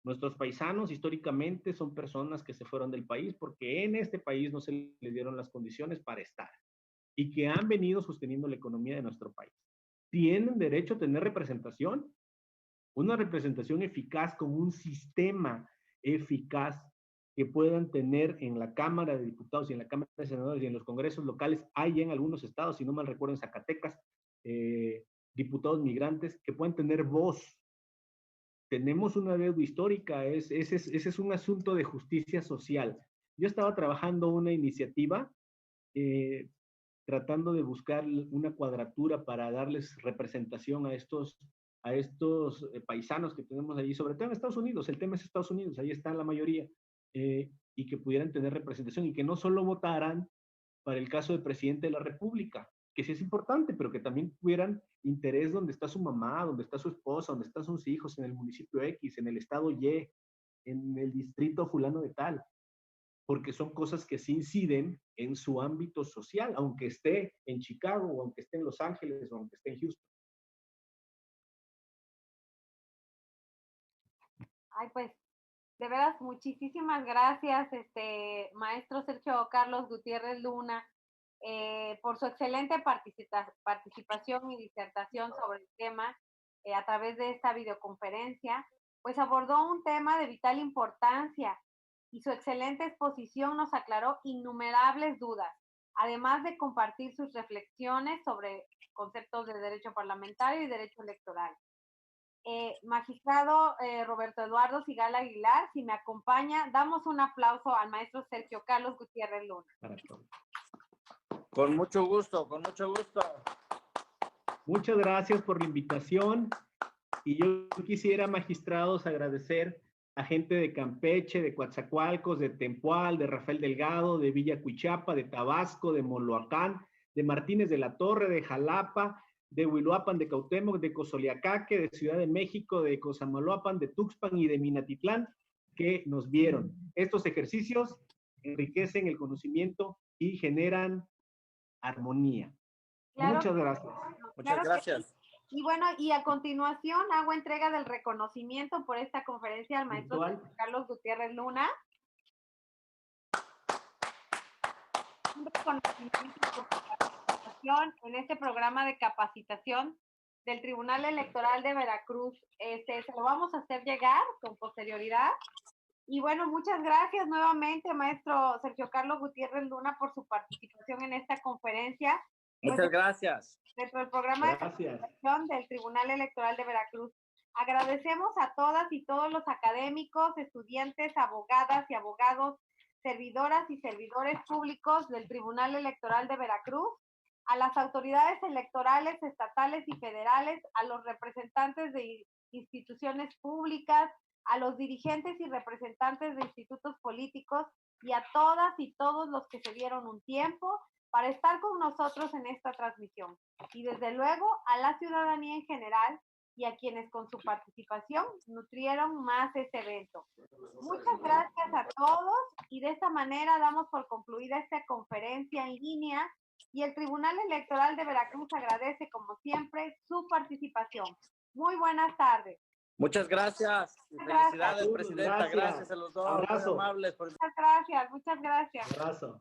Nuestros paisanos históricamente son personas que se fueron del país porque en este país no se les dieron las condiciones para estar y que han venido sosteniendo la economía de nuestro país. ¿Tienen derecho a tener representación? Una representación eficaz con un sistema eficaz que puedan tener en la Cámara de Diputados y en la Cámara de Senadores y en los congresos locales. Hay en algunos estados, si no mal recuerdo en Zacatecas, diputados migrantes que puedan tener voz. Tenemos una deuda histórica, ese es un asunto de justicia social. Yo estaba trabajando una iniciativa tratando de buscar una cuadratura para darles representación a estos paisanos que tenemos allí, sobre todo en Estados Unidos. El tema es Estados Unidos, ahí está la mayoría, y que pudieran tener representación y que no solo votaran para el caso del presidente de la República, que sí es importante, pero que también tuvieran interés donde está su mamá, donde está su esposa, donde están sus hijos, en el municipio X, en el estado Y, en el distrito fulano de tal, porque son cosas que sí inciden en su ámbito social, aunque esté en Chicago, o aunque esté en Los Ángeles, o aunque esté en Houston. Ay, pues, de veras, muchísimas gracias, maestro Sergio Carlos Gutiérrez Luna, por su excelente participación y disertación sobre el tema a través de esta videoconferencia. Pues abordó un tema de vital importancia y su excelente exposición nos aclaró innumerables dudas, además de compartir sus reflexiones sobre conceptos de derecho parlamentario y derecho electoral. Magistrado Roberto Eduardo Sigala Aguilar, si me acompaña, damos un aplauso al maestro Sergio Carlos Gutiérrez Luna. Con mucho gusto, con mucho gusto. Muchas gracias por la invitación. Y yo quisiera, magistrados, agradecer a gente de Campeche, de Coatzacoalcos, de Tempoal, de Rafael Delgado, de Villa Cuichapa, de Tabasco, de Moloacán, de Martínez de la Torre, de Jalapa, de Huiluapan, de Cautemoc, de Cozoleacaque, de Ciudad de México, de Cosamaloapan, de Tuxpan y de Minatitlán, que nos vieron. Estos ejercicios enriquecen el conocimiento y generan armonía. Claro. Muchas gracias. Muchas gracias. Y bueno, y a continuación hago entrega del reconocimiento por esta conferencia al maestro Carlos Gutiérrez Luna. Un reconocimiento por participación en este programa de capacitación del Tribunal Electoral de Veracruz. Se lo vamos a hacer llegar con posterioridad. Y bueno, muchas gracias nuevamente, maestro Sergio Carlos Gutiérrez Luna, por su participación en esta conferencia. Muchas gracias. Dentro del programa de capacitación del Tribunal Electoral de Veracruz. Agradecemos a todas y todos los académicos, estudiantes, abogadas y abogados, servidoras y servidores públicos del Tribunal Electoral de Veracruz, a las autoridades electorales estatales y federales, a los representantes de instituciones públicas, a los dirigentes y representantes de institutos políticos y a todas y todos los que se dieron un tiempo para estar con nosotros en esta transmisión. Y desde luego a la ciudadanía en general y a quienes con su participación nutrieron más este evento. Muchas gracias a todos y de esta manera damos por concluida esta conferencia en línea y el Tribunal Electoral de Veracruz agradece como siempre su participación. Muy buenas tardes. Muchas gracias. Felicidades, presidenta. Gracias a los dos. Abrazo. Muy amables. Muchas gracias, muchas gracias. Abrazo.